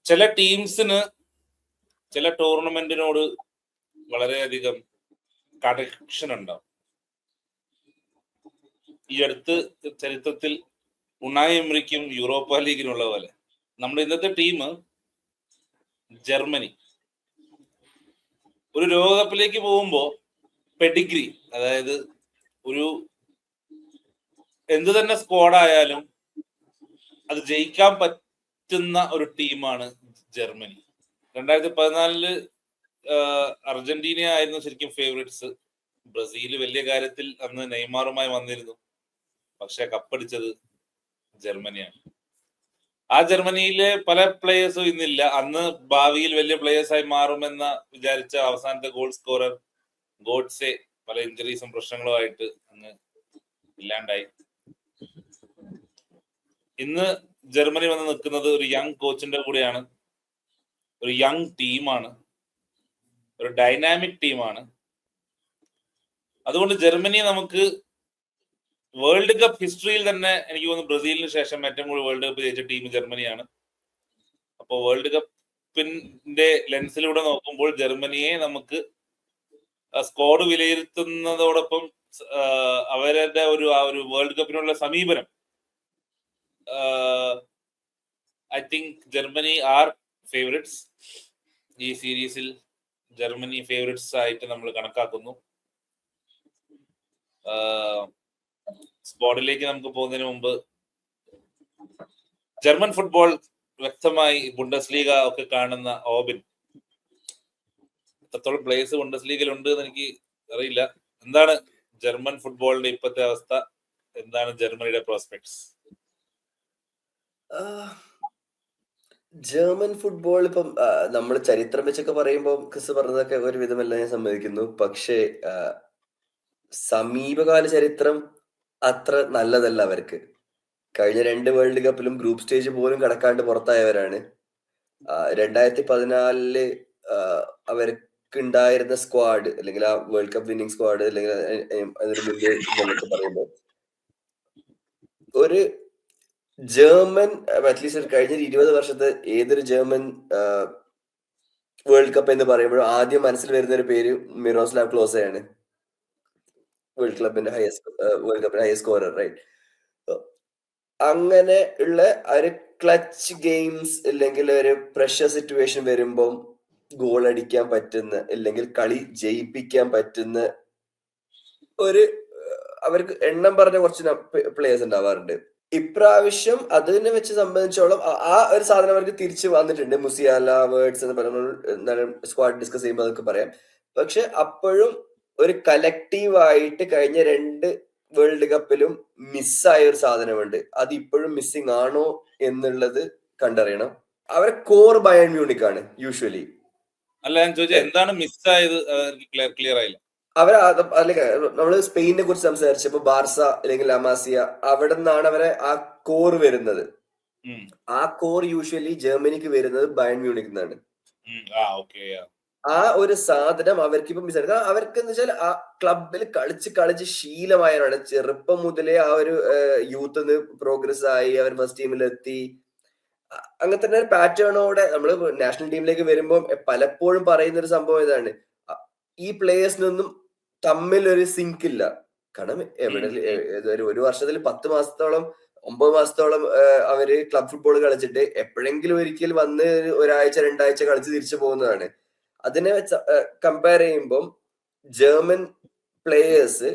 ചില ടീംസിന് ചില ടൂർണമെന്റിനോട് വളരെയധികം കണക്ഷൻ ഉണ്ടാവും. ഈ അടുത്ത് ചരിത്രത്തിൽ ഉണായി എമറിക്കും യൂറോപ്പ ലീഗിനുള്ള പോലെ നമ്മുടെ ഇന്നത്തെ ടീം ജർമ്മനി ഒരു ലോകകപ്പിലേക്ക് പോകുമ്പോൾ പെഡിഗ്രി, അതായത് ഒരു എന്ത് തന്നെ സ്ക്വാഡായാലും അത് ജയിക്കാൻ പറ്റുന്ന ഒരു ടീമാണ് ജർമ്മനി. 2014 അർജന്റീന ആയിരുന്നു ശരിക്കും ഫേവറേറ്റ്സ്. ബ്രസീൽ വലിയ കാര്യത്തിൽ അന്ന് നെയ്മാറുമായി വന്നിരുന്നു, പക്ഷെ കപ്പടിച്ചത് ജർമ്മനിയാണ്. ആ ജർമ്മനിയിലെ പല പ്ലേയേഴ്സും ഇന്നില്ല. അന്ന് ഭാവിയിൽ വലിയ പ്ലേയേഴ്സായി മാറുമെന്ന വിചാരിച്ച അവസാനത്തെ ഗോൾ സ്കോറർ ഗോഡ്സെ പല ഇഞ്ചറീസും പ്രശ്നങ്ങളുമായിട്ട് അങ്ങ് ഇല്ലാണ്ടായി. ഇന്ന് ജർമ്മനി വന്ന് നിൽക്കുന്നത് ഒരു യങ് കോച്ചിന്റെ കൂടെയാണ്, ഒരു യങ് ടീമാണ്, ഒരു ഡൈനാമിക് ടീമാണ്. അതുകൊണ്ട് ജർമ്മനി നമുക്ക് വേൾഡ് കപ്പ് ഹിസ്റ്ററിയിൽ തന്നെ എനിക്ക് തോന്നുന്നു ബ്രസീലിന് ശേഷം ഏറ്റവും കൂടുതൽ വേൾഡ് കപ്പ് ജയിച്ച ടീം ജർമ്മനിയാണ്. അപ്പോൾ വേൾഡ് കപ്പിന്റെ ലെൻസിലൂടെ നോക്കുമ്പോൾ ജർമ്മനിയെ നമുക്ക് സ്ക്വാഡ് വിലയിരുത്തുന്നതോടൊപ്പം അവരുടെ ആ ഒരു വേൾഡ് കപ്പിനുള്ള സമീപനം, I think Germany are favourites. ഈ സീരീസിൽ ജർമ്മനി ഫേവറേറ്റ്സ് ആയിട്ട് നമ്മൾ കണക്കാക്കുന്നു. സ്ക്വാഡിലേക്ക് നമുക്ക് പോകുന്നതിന് മുമ്പ് ജർമ്മൻ ഫുട്ബോൾ വ്യക്തമായി ബുണ്ടസ് ലീഗ ഒക്കെ കാണുന്ന ഓബിൻ, എത്രത്തോളം പ്ലേയേഴ്സ് ബുണ്ടസ് ലീഗിൽ ഉണ്ട് എന്ന് എനിക്ക് അറിയില്ല. എന്താണ് ജർമ്മൻ ഫുട്ബോളിന്റെ ഇപ്പോഴത്തെ അവസ്ഥ? എന്താണ് ജർമ്മനിയുടെ പ്രോസ്പെക്ട്സ്? ജർമ്മൻ ഫുട്ബോൾ ഇപ്പം നമ്മൾ ചരിത്രം വെച്ചൊക്കെ പറയുമ്പോൾ ക്രിസ് പറഞ്ഞതൊക്കെ ഒരു വിധമല്ല, ഞാൻ സമ്മതിക്കുന്നു. പക്ഷേ സമീപകാല ചരിത്രം അത്ര നല്ലതല്ല അവർക്ക്. കഴിഞ്ഞ 2 വേൾഡ് കപ്പിലും ഗ്രൂപ്പ് സ്റ്റേജ് പോലും കടക്കാണ്ട് പുറത്തായവരാണ്. 2014 അവർക്കുണ്ടായിരുന്ന സ്ക്വാഡ്, അല്ലെങ്കിൽ ആ വേൾഡ് കപ്പ് വിന്നിംഗ് സ്ക്വാഡ്, അല്ലെങ്കിൽ അതിന് മുന്നേ എന്നൊക്കെ പറയുമ്പോൾ ഒരു ജർമ്മൻ, അറ്റ്ലീസ്റ്റ് കഴിഞ്ഞ 20 വർഷത്തെ ഏതൊരു ജർമ്മൻ വേൾഡ് കപ്പ് എന്ന് പറയുമ്പോഴും ആദ്യം മനസ്സിൽ വരുന്ന ഒരു പേര് മിറോസ്ലാവ് ക്ലോസയാണ്. വേൾഡ് കപ്പിന്റെ ഹയസ്റ്റ് സ്കോറർ, റൈറ്റ്? അങ്ങനെ ഉള്ള ഒരു ക്ലച്ച് ഗെയിംസ് അല്ലെങ്കിൽ ഒരു പ്രഷർ സിറ്റുവേഷൻ വരുമ്പം ഗോൾ അടിക്കാൻ പറ്റുന്ന, അല്ലെങ്കിൽ കളി ജയിപ്പിക്കാൻ പറ്റുന്ന ഒരു അവർക്ക് എണ്ണം പറഞ്ഞ കുറച്ച് പ്ലേയേഴ്സ് ഉണ്ടാവാറുണ്ട്. ഇപ്രാവശ്യം അതിനെ വെച്ച് സംബന്ധിച്ചോളം ആ ഒരു സാധനം അവർക്ക് തിരിച്ചു വന്നിട്ടുണ്ട്. മുസിയാല, വേർഡ്സ് എന്ന് പറയുന്ന സ്ക്വാഡ് ഡിസ്കസ് ചെയ്യുമ്പോൾ അതൊക്കെ പറയാം. പക്ഷെ അപ്പോഴും ഒരു കലക്റ്റീവായിട്ട് കഴിഞ്ഞ 2 വേൾഡ് കപ്പിലും മിസ്സായ ഒരു സാധനമുണ്ട്. അത് ഇപ്പോഴും മിസ്സിംഗ് ആണോ എന്നുള്ളത് കണ്ടറിയണം. അവരെ കോർ ബയൺ മ്യൂണിക് ആണ് യൂഷ്വലി. അല്ല, ഞാൻ ചോദിച്ചത് എന്താണ് മിസ്സായത്, ക്ലിയർ ആയില്ല. നമ്മള് സ്പെയിനെ കുറിച്ച് സംസാരിച്ചപ്പോ ബാർസ അല്ലെങ്കിൽ ലമാസിയ, അവിടെ നിന്നാണ് അവരെ ആ കോർ വരുന്നത്. ആ കോർ യൂഷ്വലി ജർമ്മനിക്ക് വരുന്നത് ബയൺ മ്യൂണിക് നിന്നാണ്. ആ ഒരു സാധനം അവർക്ക് ഇപ്പം മിസ്. അവർക്ക് എന്ന് വെച്ചാൽ ആ ക്ലബിൽ കളിച്ച് ശീലമായവരാണ്. ചെറുപ്പം മുതലേ ആ ഒരു യൂത്ത് പ്രോഗ്രസ് ആയി അവർ ഫസ്റ്റ് ടീമിലെത്തി. അങ്ങനെ തന്നെ ഒരു പാറ്റേണോടെ നമ്മള് നാഷണൽ ടീമിലേക്ക് വരുമ്പോൾ പലപ്പോഴും പറയുന്ന ഒരു സംഭവം ഇതാണ്, ഈ പ്ലേയേഴ്സിനൊന്നും തമ്മിൽ ഒരു സിങ്ക് ഇല്ല. കാരണം ഒരു വർഷത്തിൽ 10 മാസത്തോളം 9 മാസത്തോളം അവര് ക്ലബ് ഫുട്ബോൾ കളിച്ചിട്ട് എപ്പോഴെങ്കിലും ഒരിക്കൽ വന്ന് ഒരാഴ്ച 2 ആഴ്ച കളിച്ച് തിരിച്ചു പോകുന്നതാണ്. അതിനെ കമ്പയർ ചെയ്യുമ്പം ജർമ്മൻ പ്ലേയേഴ്സ്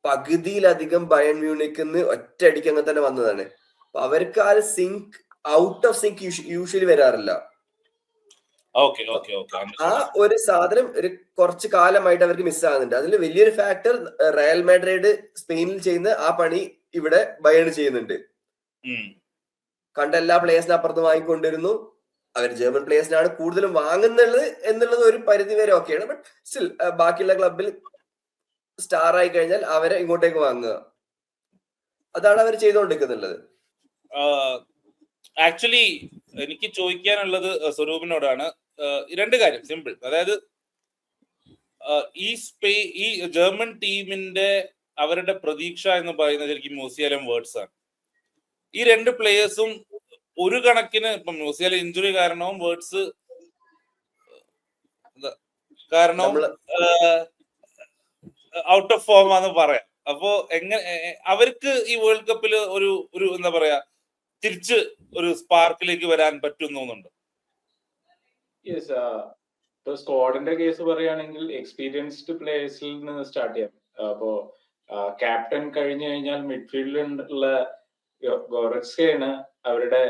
പകുതിയിലധികം ബയൺ മ്യൂണിക്കിന്ന് ഒറ്റയടിക്ക് അങ്ങനെ തന്നെ വന്നതാണ്. അപ്പൊ അവർക്ക് ആ sync, out of sync usually വരാറില്ല. ആ ഒരു സാധനം ഒരു കുറച്ച് കാലമായിട്ട് അവർക്ക് മിസ്സാകുന്നുണ്ട്. അതിൽ വലിയൊരു ഫാക്ടർ റയൽ മാഡ്രിഡ് സ്പെയിനിൽ ചെയ്യുന്ന ആ പണി ഇവിടെ ബയൺ ചെയ്യുന്നുണ്ട്. കണ്ട എല്ലാ പ്ലേയേഴ്സിനും അപ്പുറത്ത് വാങ്ങിക്കൊണ്ടിരുന്നു. അവർ ജർമ്മൻ പ്ലേയേഴ്സിനാണ് കൂടുതലും വാങ്ങുന്നുള്ളത് എന്നുള്ളത് ഒരു പരിധി വരെ ഓക്കെയാണ്. ബട്ട് സ്റ്റിൽ ബാക്കിയുള്ള ക്ലബിൽ സ്റ്റാർ ആയി കഴിഞ്ഞാൽ അവരെ ഇങ്ങോട്ടേക്ക് വാങ്ങുക, അതാണ് അവർ ചെയ്തുകൊണ്ടിരിക്കുന്നുള്ളത്. ആക്ച്വലി എനിക്ക് ചോദിക്കാനുള്ളത് സ്വരൂപിനോടാണ്. 2 കാര്യം സിമ്പിൾ. അതായത് ഈ ജർമ്മൻ ടീമിന്റെ അവരുടെ പ്രതീക്ഷ എന്ന് പറയുന്നത് ശരിക്കും മൂസിയാലും വേർഡ്സ് ആണ്. ഈ 2 പ്ലേയേഴ്സും ഒരു കണക്കിന് ഇപ്പം മ്യൂസിയൽ ഇഞ്ചുറി കാരണവും വേർഡ്സ് കാരണവും ഔട്ട് ഓഫ് ഫോം ആണെന്ന് പറയാം. അപ്പോ അവർക്ക് ഈ വേൾഡ് കപ്പിൽ ഒരു എന്താ പറയാ തിരിച്ച് ഒരു സ്പാർക്കിലേക്ക് വരാൻ പറ്റുന്നുണ്ട്. യെസ്, ഇപ്പൊ സ്ക്വാഡിന്റെ കേസ് പറയുകയാണെങ്കിൽ എക്സ്പീരിയൻസ്ഡ് പ്ലേയേഴ്സിൽ നിന്ന് സ്റ്റാർട്ട് ചെയ്യാം. അപ്പോ ക്യാപ്റ്റൻ കഴിഞ്ഞു കഴിഞ്ഞാൽ മിഡ്ഫീൽഡിലുള്ള ഗോററ്റ്സ്കയാണ് അവരുടെ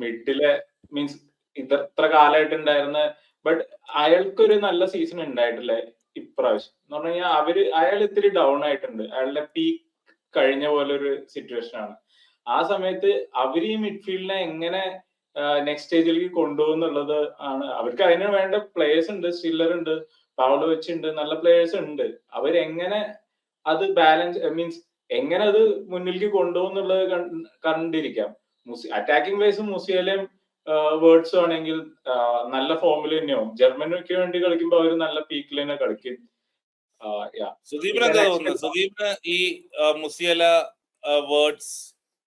മിഡിലെ മീൻസ് ഇത്ര കാലമായിട്ട് ഉണ്ടായിരുന്ന. ബട്ട് അയാൾക്കൊരു നല്ല സീസൺ ഉണ്ടായിട്ടില്ല ഇപ്രാവശ്യം എന്ന് പറഞ്ഞു കഴിഞ്ഞാൽ അയാൾ ഇത്തിരി ഡൗൺ ആയിട്ടുണ്ട്. അയാളുടെ പീക്ക് കഴിഞ്ഞ പോലെ ഒരു സിറ്റുവേഷൻ ആണ്. ആ സമയത്ത് അവർ ഈ മിഡ്ഫീൽഡിനെ എങ്ങനെ നെക്സ്റ്റ് സ്റ്റേജിലേക്ക് കൊണ്ടുപോകുന്നുള്ളത് ആണ്. അവർക്ക് അതിന് വേണ്ട പ്ലേയേഴ്സ് ഉണ്ട്, സ്റ്റില്ലർ ഉണ്ട്, പൗലോവിച്ച് ഉണ്ട്, നല്ല പ്ലേയേഴ്സ് ഉണ്ട്. അവരെങ്ങനെ അത് ബാലൻസ് മീൻസ് എങ്ങനെ അത് മുന്നിലേക്ക് കൊണ്ടുപോകുന്നുള്ളത് കണ്ടിരിക്കാം. അറ്റാക്കിംഗ് വൈസ് മുസിയലയും വേർഡ്സും ആണെങ്കിൽ നല്ല ഫോമിൽ തന്നെയാവും. ജർമ്മനിക്ക് വേണ്ടി കളിക്കുമ്പോൾ അവർ നല്ല പീക്കിൽ തന്നെ കളിക്കും. സുദീപിന് എന്താ തോന്നുന്നത്? സുദീപിന് ഈ മുസിയല വേർഡ്സ്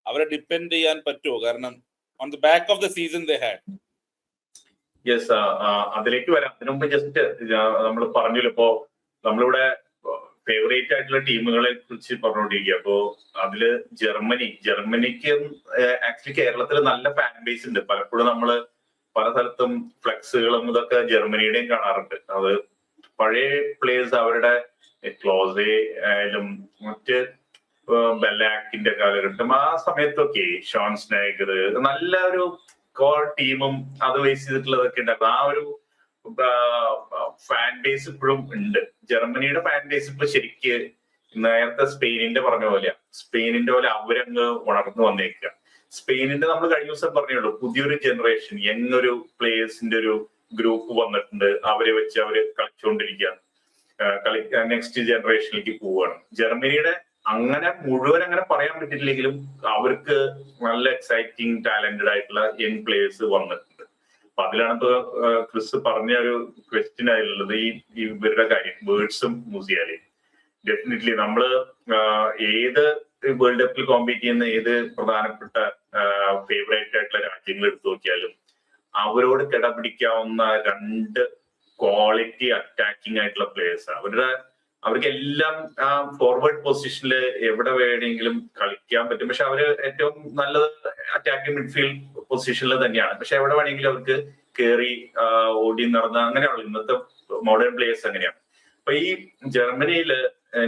അവരെ ഡിപ്പെൻഡ് ചെയ്യാൻ പറ്റുമോ? കാരണം on the back of the season they had. Yes, അതിലേക്ക് വരാം. അതിനു മുമ്പ് ജസ്റ്റ് നമ്മൾ പറഞ്ഞല്ലോ, ഇപ്പോ നമ്മളിവിടെ ഫേവറേറ്റ് ആയിട്ടുള്ള ടീമുകളെ കുറിച്ച് പറഞ്ഞുകൊണ്ടിരിക്കുക. അപ്പോ അതില് ജർമ്മനിക്ക് ആക്ച്വലി കേരളത്തിൽ നല്ല ഫാൻ ബേസ് ഉണ്ട്. പലപ്പോഴും നമ്മള് പല സ്ഥലത്തും ഫ്ലെക്സുകളും ഇതൊക്കെ ജർമ്മനിയുടെയും കാണാറുണ്ട്. അത് പഴയ പ്ലേയേഴ്സ് അവരുടെ ക്ലോസേ ആയാലും മറ്റ് ബെല്ലാക്കിന്റെ കാലഘട്ടം ആ സമയത്തൊക്കെ ഷോൺ സ്നൈഗർ നല്ല ഒരു കോർ ടീമും അത് ബേസ് ചെയ്തിട്ടുള്ളതൊക്കെ ഉണ്ടായിരുന്നു. ആ ഒരു ഫാൻ ബേസ് ഇപ്പോഴും ഉണ്ട്. ജർമ്മനിയുടെ ഫാൻ ബേസ് ഇപ്പൊ ശരിക്ക് നേരത്തെ സ്പെയിനിന്റെ പോലെ അവരങ്ങ് ഉണർന്നു വന്നേക്കുക. സ്പെയിനിന്റെ നമ്മൾ കഴിഞ്ഞ ദിവസം പറഞ്ഞുള്ളൂ, പുതിയൊരു ജനറേഷൻ യങ്ങൊരു പ്ലേയേഴ്സിന്റെ ഒരു ഗ്രൂപ്പ് വന്നിട്ടുണ്ട്. അവരെ വെച്ച് അവര് കളിച്ചുകൊണ്ടിരിക്കുക, നെക്സ്റ്റ് ജനറേഷനിലേക്ക് പോവുകയാണ്. ജർമ്മനിയുടെ അങ്ങനെ മുഴുവൻ അങ്ങനെ പറയാൻ പറ്റില്ലെങ്കിലും അവർക്ക് നല്ല എക്സൈറ്റിംഗ് ടാലന്റഡ് ആയിട്ടുള്ള യങ് പ്ലേയേഴ്സ് വന്നിട്ടുണ്ട്. അപ്പൊ അതിലാണ് ഇപ്പൊ ക്രിസ് പറഞ്ഞ ഒരു ക്വസ്റ്റ്യൻ ആയിട്ടുള്ളത് ഈ ഇവരുടെ കാര്യം, വേർഡ്സും മുസിയാലയും. ഡെഫിനറ്റ്ലി നമ്മള് ഏത് വേൾഡ് കപ്പിൽ കോമ്പീറ്റ് ചെയ്യുന്ന ഏത് പ്രധാനപ്പെട്ട ഫേവറേറ്റ് ആയിട്ടുള്ള രാജ്യങ്ങൾ എടുത്തു നോക്കിയാലും അവരോട് കിടപിടിക്കാവുന്ന രണ്ട് ക്വാളിറ്റി അറ്റാക്കിംഗ് ആയിട്ടുള്ള പ്ലേയേഴ്സ്. അവർക്കെല്ലാം ഫോർവേഡ് പൊസിഷനിൽ എവിടെ വേണമെങ്കിലും കളിക്കാൻ പറ്റും. പക്ഷെ അവര് ഏറ്റവും നല്ലത് അറ്റാക്കിംഗ് മിഡ്ഫീൽഡ് പൊസിഷനിൽ തന്നെയാണ്. പക്ഷെ എവിടെ വേണമെങ്കിലും അവർക്ക് കയറി ഓടി നടന്ന അങ്ങനെയുള്ള ഇന്നത്തെ മോഡേൺ പ്ലേയേഴ്സ് അങ്ങനെയാണ്. അപ്പൊ ഈ ജർമ്മനിയില്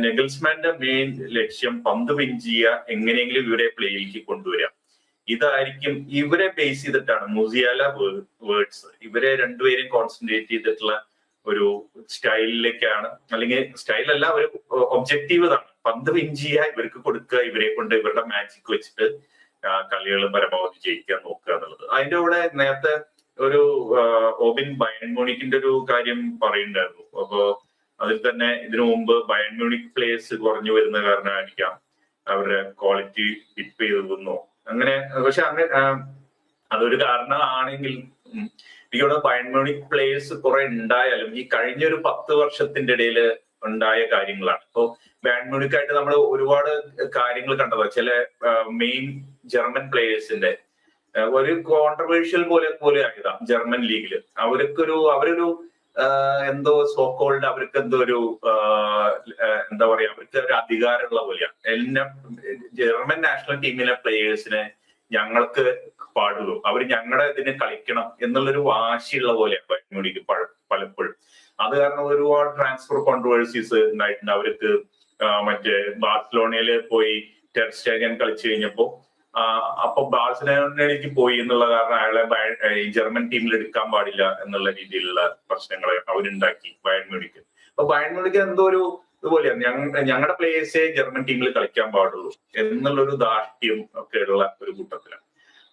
നെഗൽസ്മാന്റെ മെയിൻ ലക്ഷ്യം പന്ത് വിൻ ചെയ്യുക, എങ്ങനെയെങ്കിലും ഇവരെ പ്ലേയിലേക്ക് കൊണ്ടുവരാം. ഇതായിരിക്കും ഇവരെ ബേസ് ചെയ്തിട്ടാണ് മുസിയാല വേർഡ്സ് ഇവരെ രണ്ടുപേരും കോൺസെൻട്രേറ്റ് ചെയ്തിട്ടുള്ള ഒരു സ്റ്റൈലിലേക്കാണ്. അല്ലെങ്കിൽ സ്റ്റൈലല്ല, ഒരു ഒബ്ജക്റ്റീവ് ഇതാണ്, പന്ത് വിൻ ചെയ്യുക, ഇവർക്ക് കൊടുക്കുക, ഇവരെ കൊണ്ട് ഇവരുടെ മാജിക് വെച്ചിട്ട് കളികൾ പരമാവധി ജയിക്കാൻ നോക്കുക എന്നുള്ളത്. അതിന്റെ കൂടെ നേരത്തെ ഒരു ഓബിൻ ബയൺ മ്യൂണിക്കിന്റെ ഒരു കാര്യം പറയുന്നുണ്ടായിരുന്നു. അപ്പോ അതിൽ തന്നെ ഇതിനു മുമ്പ് ബയൺ മ്യൂണിക് പ്ലേയേഴ്സ് കുറഞ്ഞു വരുന്ന കാരണമായിരിക്കാം അവരുടെ ക്വാളിറ്റി ഡിപ്പ് ചെയ്തതെന്നോ അങ്ങനെ. പക്ഷെ അങ്ങനെ അതൊരു കാരണമാണെങ്കിൽ എനിക്കവിടെ ബയൺ മ്യൂണിക് പ്ലേയേഴ്സ് കുറെ ഉണ്ടായാലും ഈ കഴിഞ്ഞൊരു 10 വർഷത്തിന്റെ ഇടയിൽ ഉണ്ടായ കാര്യങ്ങളാണ്. ഇപ്പൊ ബയൺ മ്യൂണിക്കായിട്ട് നമ്മൾ ഒരുപാട് കാര്യങ്ങൾ കണ്ടതാ. ചില മെയിൻ ജർമ്മൻ പ്ലേയേഴ്സിന്റെ ഒരു കോൺട്രവേഴ്ഷ്യൽ പോലെ ആയതാ ജർമ്മൻ ലീഗില്. അവരൊരു എന്തോ സോക്കോൾഡ് അവർക്ക് എന്തോ ഒരു എന്താ പറയാ, അവർക്ക് ഒരു അധികാരമുള്ള പോലെയാണ്. എല്ലാം ജർമ്മൻ നാഷണൽ ടീമിലെ പ്ലേയേഴ്സിനെ ഞങ്ങൾക്ക് പാടുള്ളൂ, അവർ ഞങ്ങളുടെ ഇതിന് കളിക്കണം എന്നുള്ളൊരു വാശിയുള്ള പോലെയാണ് ബയൺ മ്യൂണിക്ക് പലപ്പോഴും. അത് കാരണം ഒരുപാട് ട്രാൻസ്ഫർ കോൺട്രവേഴ്സീസ് ഉണ്ടായിട്ടുണ്ട്. അവർക്ക് മറ്റേ ബാർസലോണയില് പോയി ടെർ സ്റ്റേഗൻ കളിച്ചു കഴിഞ്ഞപ്പോ അപ്പൊ ബാർസലോണയിലേക്ക് പോയി എന്നുള്ള കാരണം അയാളെ ജർമ്മൻ ടീമിൽ എടുക്കാൻ പാടില്ല എന്നുള്ള രീതിയിലുള്ള പ്രശ്നങ്ങൾ അവരുണ്ടാക്കി ബയൺ മ്യൂണിക്ക്. അപ്പൊ ബയൺ മ്യൂണിക്ക് എന്തോ ഒരു ഇതുപോലെയാണ്, ഞങ്ങളുടെ പ്ലേയേഴ്സേ ജർമ്മൻ ടീമിൽ കളിക്കാൻ പാടുള്ളൂ എന്നുള്ളൊരു ധാർഷ്ട്യം ഒക്കെ ഉള്ള ഒരു കൂട്ടത്തിലാണ്.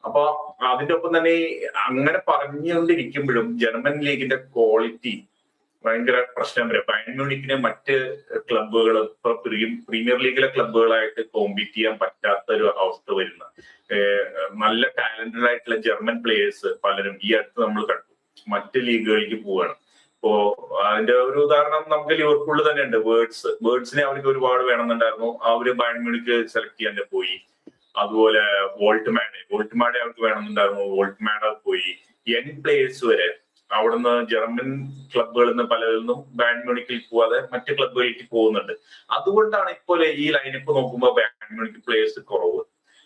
അപ്പൊ അതിന്റെ ഒപ്പം തന്നെ അങ്ങനെ പറഞ്ഞുകൊണ്ടിരിക്കുമ്പോഴും ജർമ്മൻ ലീഗിന്റെ ക്വാളിറ്റി ഭയങ്കര പ്രശ്നം വരും. ബയൺ മ്യൂണിക്കിന് മറ്റ് ക്ലബുകൾ ഇപ്പൊ പ്രീമിയർ ലീഗിലെ ക്ലബുകളായിട്ട് കോമ്പീറ്റ് ചെയ്യാൻ പറ്റാത്ത ഒരു അവസ്ഥ വരുന്ന നല്ല ടാലന്റഡ് ആയിട്ടുള്ള ജർമ്മൻ പ്ലേയേഴ്സ് പലരും ഈ അടുത്ത് നമ്മൾ കണ്ടു മറ്റ് ലീഗുകളിലേക്ക് പോവുകയാണ്. ഇപ്പോ അതിന്റെ ഒരു ഉദാഹരണം നമുക്ക് ലിവർപൂളിൽ തന്നെ ഉണ്ട്. വേർഡ്സിനെ അവർക്ക് ഒരുപാട് വേണമെന്നുണ്ടായിരുന്നു, അവര് ബയൺ മ്യൂണിക്ക് സെലക്ട് ചെയ്യാൻ പോയി. അതുപോലെ വോൾട്ട്മാഡെ അവർക്ക് വേണമെന്നുണ്ടായിരുന്നു, വോൾട്ട്മാഡ പോയി. യങ് പ്ലേയേഴ്സ് വരെ അവിടുന്ന് ജർമ്മൻ ക്ലബുകളിൽ നിന്ന് പലരിലും ബാൻ മ്യൂണിക്കിൽ പോവാതെ മറ്റ് ക്ലബുകളിലേക്ക് പോകുന്നുണ്ട്. അതുകൊണ്ടാണ് ഇപ്പോൾ ഈ ലൈനപ്പ് നോക്കുമ്പോൾ ബാൻ മ്യൂണിക് പ്ലേയേഴ്സ് കുറവ്.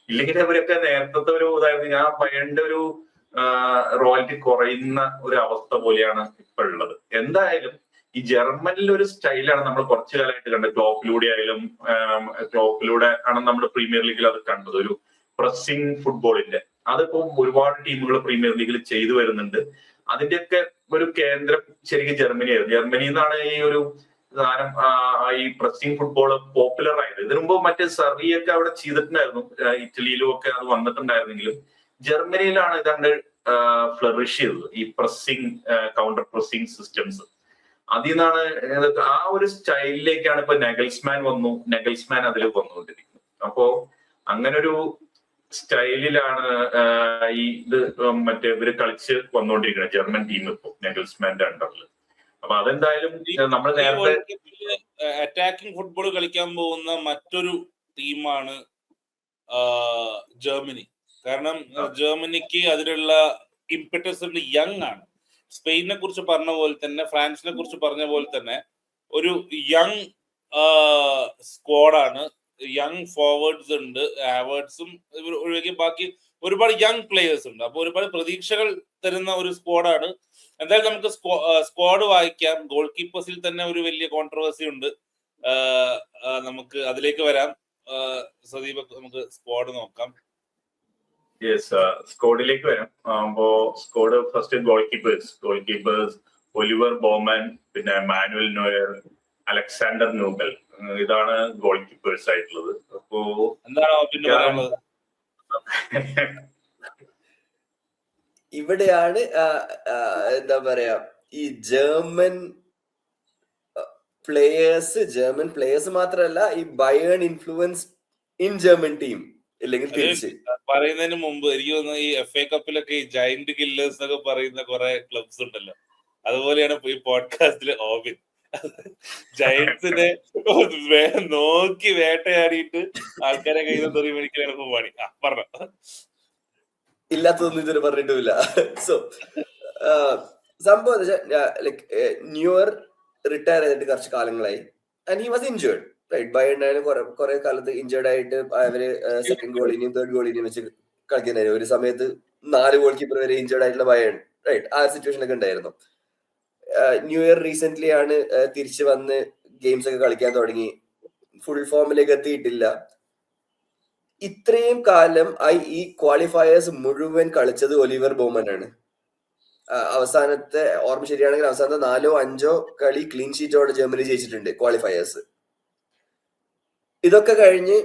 ഇല്ലെങ്കിൽ അവരൊക്കെ നേരത്തെ ഒരു ഇതായിരുന്നു. ഞാൻ ബയണിന്റെ ഒരു റോയൽറ്റി കുറയുന്ന ഒരു അവസ്ഥ പോലെയാണ് ഇപ്പൊ ഉള്ളത്. എന്തായാലും ഈ ജർമ്മനിൽ ഒരു സ്റ്റൈലാണ് നമ്മൾ കുറച്ചു കാലമായിട്ട് കണ്ടത്. ക്ലോപ്പിലൂടെ ആണ് നമ്മൾ പ്രീമിയർ ലീഗിൽ അത് കണ്ടത്, ഒരു പ്രസ്സിംഗ് ഫുട്ബോളിന്റെ. അതിപ്പോ ഒരുപാട് ടീമുകൾ പ്രീമിയർ ലീഗിൽ ചെയ്തു വരുന്നുണ്ട്. അതിന്റെയൊക്കെ ഒരു കേന്ദ്രം ശരിക്കും ജർമ്മനിയായിരുന്നു. ജർമ്മനിയിൽ നിന്നാണ് ഈ ഒരു സാധനം, ഈ പ്രസ്സിംഗ് ഫുട്ബോൾ പോപ്പുലർ ആയത്. ഇതിനു മുമ്പ് മറ്റേ സറിയൊക്കെ അവിടെ ചെയ്തിട്ടുണ്ടായിരുന്നു, ഇറ്റലിയിലും ഒക്കെ അത് വന്നിട്ടുണ്ടായിരുന്നെങ്കിലും ജർമ്മനിയിലാണ് ഇതാണ്ട് ഫ്ലറിഷ് ചെയ്തത് ഈ പ്രസ്സിംഗ്, കൗണ്ടർ പ്രസ്സിംഗ് സിസ്റ്റംസ്. അതിൽ നിന്നാണ് ആ ഒരു സ്റ്റൈലിലേക്കാണ് ഇപ്പൊ നെഗൽസ്മാൻ അതിൽ വന്നുകൊണ്ടിരിക്കുന്നത്. അപ്പോ അങ്ങനൊരു സ്റ്റൈലിലാണ് ഈ ഇത് മറ്റേ ഇവര് കളിച്ച് വന്നുകൊണ്ടിരിക്കുന്നത് ജർമ്മൻ ടീം ഇപ്പൊ നെഗൽസ്മാന്റെ അണ്ടറിൽ. അപ്പൊ അതെന്തായാലും നമ്മൾ നേരത്തെ അറ്റാക്കിംഗ് ഫുട്ബോൾ കളിക്കാൻ പോകുന്ന മറ്റൊരു ടീമാണ് ജർമ്മനി. കാരണം ജർമ്മനിക്ക് അതിനുള്ള ഇംപെറ്റസ് ഉണ്ട്, യങ് ആണ്. സ്പെയിനെ കുറിച്ച് പറഞ്ഞ പോലെ തന്നെ, ഫ്രാൻസിനെ കുറിച്ച് പറഞ്ഞ പോലെ തന്നെ ഒരു യങ് സ്ക്വാഡാണ്. യങ് ഫോർവേഡ്സ് ഉണ്ട്, ഹാവേർട്സും ഒഴികെ ബാക്കി ഒരുപാട് യങ് പ്ലേയേഴ്സ് ഉണ്ട്. അപ്പൊ ഒരുപാട് പ്രതീക്ഷകൾ തരുന്ന ഒരു സ്ക്വാഡാണ്. എന്തായാലും നമുക്ക് സ്ക്വാഡ് വായിക്കാം. ഗോൾ കീപ്പേഴ്സിൽ തന്നെ ഒരു വലിയ കോൺട്രവേഴ്സി ഉണ്ട്, നമുക്ക് അതിലേക്ക് വരാം. സദീപ്, നമുക്ക് സ്ക്വാഡ് നോക്കാം. സ്ക്വാഡിലേക്ക് വരാം. അപ്പോ squad first goal keepers Oliver Baumann, പിന്നെ മാനുവൽ നോയർ, അലക്സാണ്ടർ ന്യൂബൽ, ഇതാണ് ഗോൾ കീപ്പേഴ്സ് ആയിട്ടുള്ളത്. അപ്പോ എന്താണ് പിന്നെ പറയാനുള്ളത്? ഇവിടെയാണ് എന്താ പറയാ, ഈ ജർമ്മൻ പ്ലേയേഴ്സ് മാത്രമല്ല, ഈ Bayern influence in German team. ഇല്ലെങ്കിൽ തിരിച്ച് പറയുന്നതിന് മുമ്പ് എനിക്ക് തോന്നുന്നു ഈ FA കപ്പിലൊക്കെ ഈ ജയന്റ് കില്ലേഴ്സ് എന്നൊക്കെ പറയുന്ന കുറെ ക്ലബ്സ് ഉണ്ടല്ലോ, അതുപോലെയാണ് ഈ പോഡ്കാസ്റ്റിലെ ഓബിൻ. ജയന്റ്സിനെ നോക്കി വേട്ടയാടിയിട്ട് ആൾക്കാരെ കയ്യിൽ നിന്ന് തെറി മേടിക്കലാണ് ഇപ്പൊ പണി. പറഞ്ഞ ഇല്ലാത്തതൊന്നും ഇതുവരെ പറഞ്ഞിട്ടുമില്ല. സോ സംഭവം ലൈക് ന്യൂയർ റിട്ടയർ ചെയ്തിട്ട് കുറച്ച് കാലങ്ങളായി, and he was injured, right. ബയണിന് കുറെ കാലത്ത് ഇൻജേർഡ് ആയിട്ട് അവര് സെക്കൻഡ് ഗോളിനെയും തേർഡ് ഗോളിനെയും വെച്ച് കളിക്കുന്നതായിരുന്നു. ഒരു സമയത്ത് 4 ഗോൾ കീപ്പർ വരെ ഇൻജേർഡ് ആയിട്ടുള്ള ബയൺ, റൈറ്റ്. ആ സിറ്റുവേഷനൊക്കെ ഉണ്ടായിരുന്നു. ന്യൂ ഇയർ റീസെന്റ് ആണ് തിരിച്ചു വന്ന് ഗെയിംസ് ഒക്കെ കളിക്കാൻ തുടങ്ങി. ഫുൾ ഫോമിലേക്ക് എത്തിയിട്ടില്ല. ഇത്രയും കാലം ഈ ക്വാളിഫയേഴ്സ് മുഴുവൻ കളിച്ചത് ഒലിവർ ബോമൻ ആണ്. അവസാനത്തെ ഓർമ്മ ശരിയാണെങ്കിൽ അവസാനത്തെ 4-5 കളി ക്ലീൻ ഷീറ്റോടെ ജർമ്മനി ജയിച്ചിട്ടുണ്ട് ക്വാളിഫയേഴ്സ്. ഇതൊക്കെ കഴിഞ്ഞ്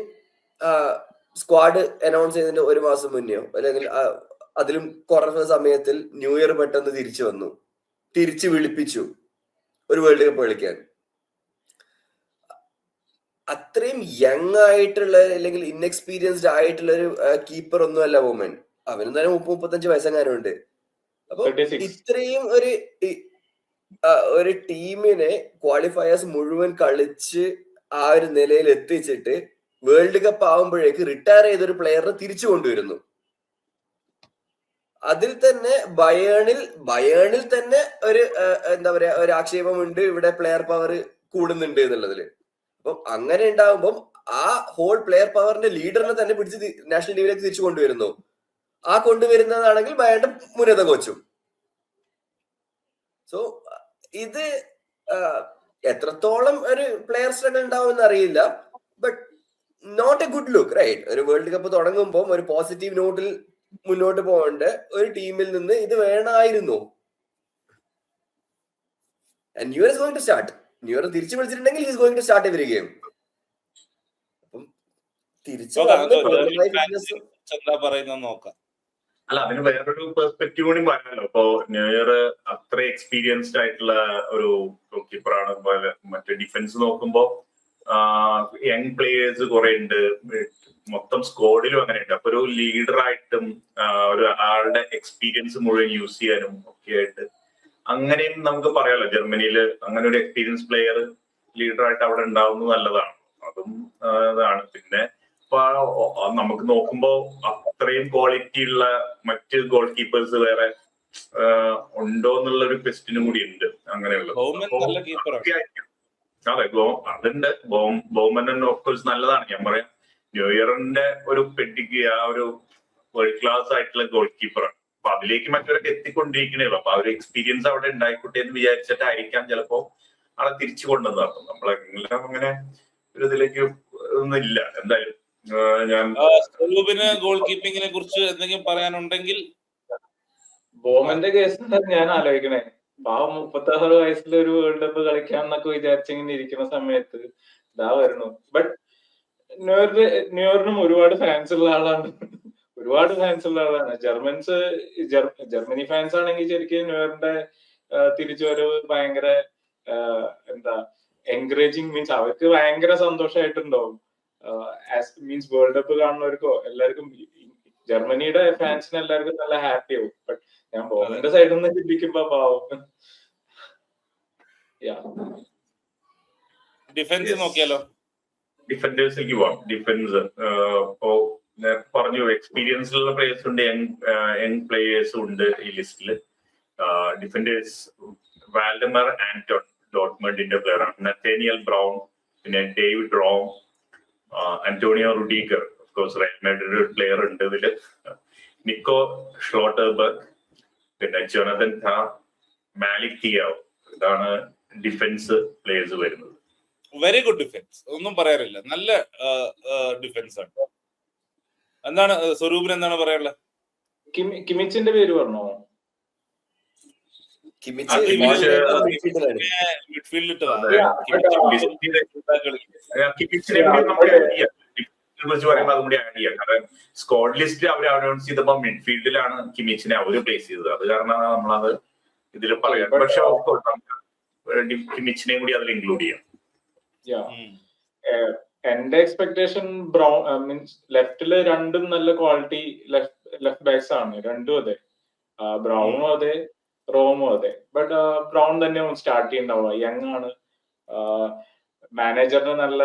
സ്ക്വാഡ് അനൗൺസ് ചെയ്തതിന്റെ 1 മാസം മുന്നെയോ അല്ലെങ്കിൽ അതിലും കുറഞ്ഞ സമയത്തിൽ ന്യൂ ഇയർ പെട്ടെന്ന് തിരിച്ചു വിളിപ്പിച്ചു ഒരു വേൾഡ് കപ്പ് കളിക്കാൻ. അത്രയും യങ് ആയിട്ടുള്ള അല്ലെങ്കിൽ ഇൻഎക്സ്പീരിയൻസ്ഡ് ആയിട്ടുള്ള ഒരു കീപ്പർ ഒന്നുമല്ല ബോമൻ. അവന് തന്നെ 30-35 വയസ്സെങ്ങാനുണ്ട്. അപ്പൊ ഇത്രയും ഒരു ടീമിനെ ക്വാളിഫയേഴ്സ് മുഴുവൻ കളിച്ച് ആ ഒരു നിലയിൽ എത്തിച്ചിട്ട് വേൾഡ് കപ്പ് ആവുമ്പോഴേക്ക് റിട്ടയർ ചെയ്തൊരു പ്ലെയറിനെ തിരിച്ചു കൊണ്ടുവരുന്നു. അതിൽ തന്നെ ബയേണിൽ തന്നെ ഒരു എന്താ പറയാ, ഒരു ആക്ഷേപമുണ്ട്, ഇവിടെ പ്ലെയർ പവർ കൂടുന്നുണ്ട് എന്നുള്ളതില്. അപ്പം അങ്ങനെ ഉണ്ടാവുമ്പം ആ ഹോൾ പ്ലെയർ പവറിന്റെ ലീഡറിനെ തന്നെ പിടിച്ച് നാഷണൽ ടീമിലേക്ക് തിരിച്ചു കൊണ്ടുവരുന്നു. ആ കൊണ്ടുവരുന്നതാണെങ്കിൽ ബയേണിന്റെ മുന്നേറ്റ കോച്ചും. സോ ഇത് എത്രത്തോളം ഒരു പ്ലെയർ സ്ട്രഗിൾ ഉണ്ടാവും എന്ന് അറിയില്ല, but not a good look, right. ഒരു വേൾഡ് കപ്പ് തുടങ്ങുമ്പോൾ ഒരു പോസിറ്റീവ് നോട്ടിൽ മുന്നോട്ട് പോകേണ്ട ഒരു ടീമിൽ നിന്ന് ഇത് വേണമായിരുന്നു. Neuer going to start. Neuer തിരിച്ചു വിളിച്ചിട്ടുണ്ടെങ്കിൽ is going to start every game. അപ്പം തിരിച്ചു എന്താ പറയുന്നത് നോക്കാം. അല്ല, അതിന് വേറൊരു പെർസ്പെക്റ്റീവ് കൂടി പറയാമല്ലോ. ഇപ്പോ ന്യൂ ഇയർ അത്ര എക്സ്പീരിയൻസ്ഡ് ആയിട്ടുള്ള ഒരു കീപ്പറാണ്. മറ്റേ ഡിഫൻസ് നോക്കുമ്പോ യങ് പ്ലേയേഴ്സ് കുറെ ഉണ്ട്, മൊത്തം സ്ക്വാഡിലും അങ്ങനെ ഉണ്ട്. അപ്പൊ ഒരു ലീഡറായിട്ടും ഒരു ആളുടെ എക്സ്പീരിയൻസ് മുഴുവൻ യൂസ് ചെയ്യാനും ഒക്കെ ആയിട്ട് അങ്ങനെയും നമുക്ക് പറയാമല്ലോ. ജർമ്മനിയിൽ അങ്ങനെ ഒരു എക്സ്പീരിയൻസ് പ്ലെയർ ലീഡറായിട്ട് അവിടെ ഉണ്ടാവുന്നത് നല്ലതാണ്. അതും അതാണ്. പിന്നെ നമുക്ക് നോക്കുമ്പോ അത്രയും ക്വാളിറ്റി ഉള്ള മറ്റ് ഗോൾ കീപ്പേഴ്സ് വേറെ ഉണ്ടോ എന്നുള്ളൊരു ക്വസ്റ്റ്യനും കൂടി ഉണ്ട് അങ്ങനെയുള്ളത്. അതെ, അതുണ്ട്. ബോമൻ ഓഫ് കോഴ്സ് നല്ലതാണ്. ഞാൻ പറയാം ന്യൂഇയറിന്റെ ഒരു പെഡിഗ്രി, ആ ഒരു വേൾഡ് ക്ലാസ് ആയിട്ടുള്ള ഗോൾ കീപ്പറാണ്. അപ്പൊ അതിലേക്ക് മറ്റവരൊക്കെ എത്തിക്കൊണ്ടിരിക്കണേല്ലോ. അപ്പൊ ആ ഒരു എക്സ്പീരിയൻസ് അവിടെ ഉണ്ടായിക്കോട്ടെ എന്ന് വിചാരിച്ചിട്ടായിരിക്കാം ചിലപ്പോ ആളെ തിരിച്ചു കൊണ്ടുവന്നത്. നമ്മളെല്ലാം അങ്ങനെ ഒരു ഇതിലേക്ക് ഒന്നും ഇല്ല. എന്തായാലും ഞാൻ സ്വരൂപിന് ഗോൾ കീപ്പിങ്ങിനെ കുറിച്ച് എന്തെങ്കിലും പറയാനുണ്ടെങ്കിൽ. ബോമന്റെ കേസ് ഞാൻ ആലോചിക്കണേ, പാവം 36 വയസ്സിൽ ഒരു വേൾഡ് കപ്പ് കളിക്കാന്നൊക്കെ വിചാരിച്ചിങ്ങനെ ഇരിക്കുന്ന സമയത്ത് ഇതാ വരുന്നു. ബട്ട് ന്യൂയോർക്കിനും ഒരുപാട് ഫാൻസ് ഉള്ള ആളാണ്. ജർമ്മനി ഫാൻസ് ആണെങ്കിൽ ശരിക്കും ന്യൂയോർക്കിന്റെ തിരിച്ചുവരവ് ഭയങ്കര എന്താ എൻകറേജിങ്, മീൻസ് അവർക്ക് ഭയങ്കര സന്തോഷമായിട്ടുണ്ടാവും. മീൻസ് വേൾഡ് കപ്പ് കാണുന്നവർക്കോ എല്ലാവർക്കും, ജർമ്മനിയുടെ ഫാൻസിന് എല്ലാവർക്കും നല്ല ഹാപ്പി ആവും. ബട്ട് ഞാൻ ബോമന്റെ സൈഡിൽ നിന്ന് ചിന്തിക്കുമ്പോ പാവം. ഡിഫൻസ് നോക്കിയാലോ? ഡിഫൻഡേഴ്സിലേക്ക് പോവാം. ഡിഫൻസ് ഇപ്പോ നേരത്തെ പറഞ്ഞു, എക്സ്പീരിയൻസിലുള്ള പ്ലേയേഴ്സ് ഉണ്ട്, യങ് പ്ലേയേഴ്സും ഉണ്ട് ഈ ലിസ്റ്റില്. ഡിഫൻഡേഴ്സ് വാൽഡമർ ആന്റോൺ ഡോട്ട്മണ്ടിന്റെ പ്ലെയർ ആണ്. നത്തേനിയൽ ബ്രൗൺ, പിന്നെ David Rome, Antonio Rüdiger, of course Real Madrid player ഉണ്ട് ഇതില്, നിക്കോ ഷ്ലോട്ടർബർഗ്, പിന്നെ ജോനതൻ താ, മാലിക് തിയാവ്. ഇതാണ് ഡിഫൻസ് പ്ലേയേഴ്സ് വരുന്നത്. വെരി ഗുഡ് ഡിഫൻസ്, ഒന്നും പറയാനില്ല. നല്ല ഡിഫൻസ് ആണ്. എന്താണ് സ്വരൂപിന് എന്താണ് പറയാനുള്ളത്? കിമിച്ചിന്റെ പേര് പറഞ്ഞോ? കുറിച്ച് പറയുമ്പോൾ അതും കൂടി ആഡ് ചെയ്യാം. കാരണം സ്ക്വാഡ് ലിസ്റ്റ് അവർ അനൗൺസ് ചെയ്തപ്പോ മിഡ്ഫീൽഡിലാണ് കിമിച്ചിനെ അവർ പ്ലേസ് ചെയ്തത്. അത് കാരണമാണ് നമ്മളത് ഇതിൽ പറയാം. പക്ഷെ ഓഫ്കോഴ്സ് നമുക്ക് കിമിച്ചിനെയും കൂടി അതിൽ ഇൻക്ലൂഡ് ചെയ്യാം. എന്റെ എക്സ്പെക്ടേഷൻ മീൻസ് ലെഫ്റ്റില് രണ്ടും നല്ല ക്വാളിറ്റി ലെഫ്റ്റ് ബാക്സ് ആണ് രണ്ടും. അതെ, ബ്രൗണും അതെ, റോമും അതെ. ബട്ട് ബ്രൗൺ തന്നെ സ്റ്റാർട്ട് ചെയ്യുന്നുണ്ടാവുക, യങ് ആണ്. മാനേജറിന് നല്ല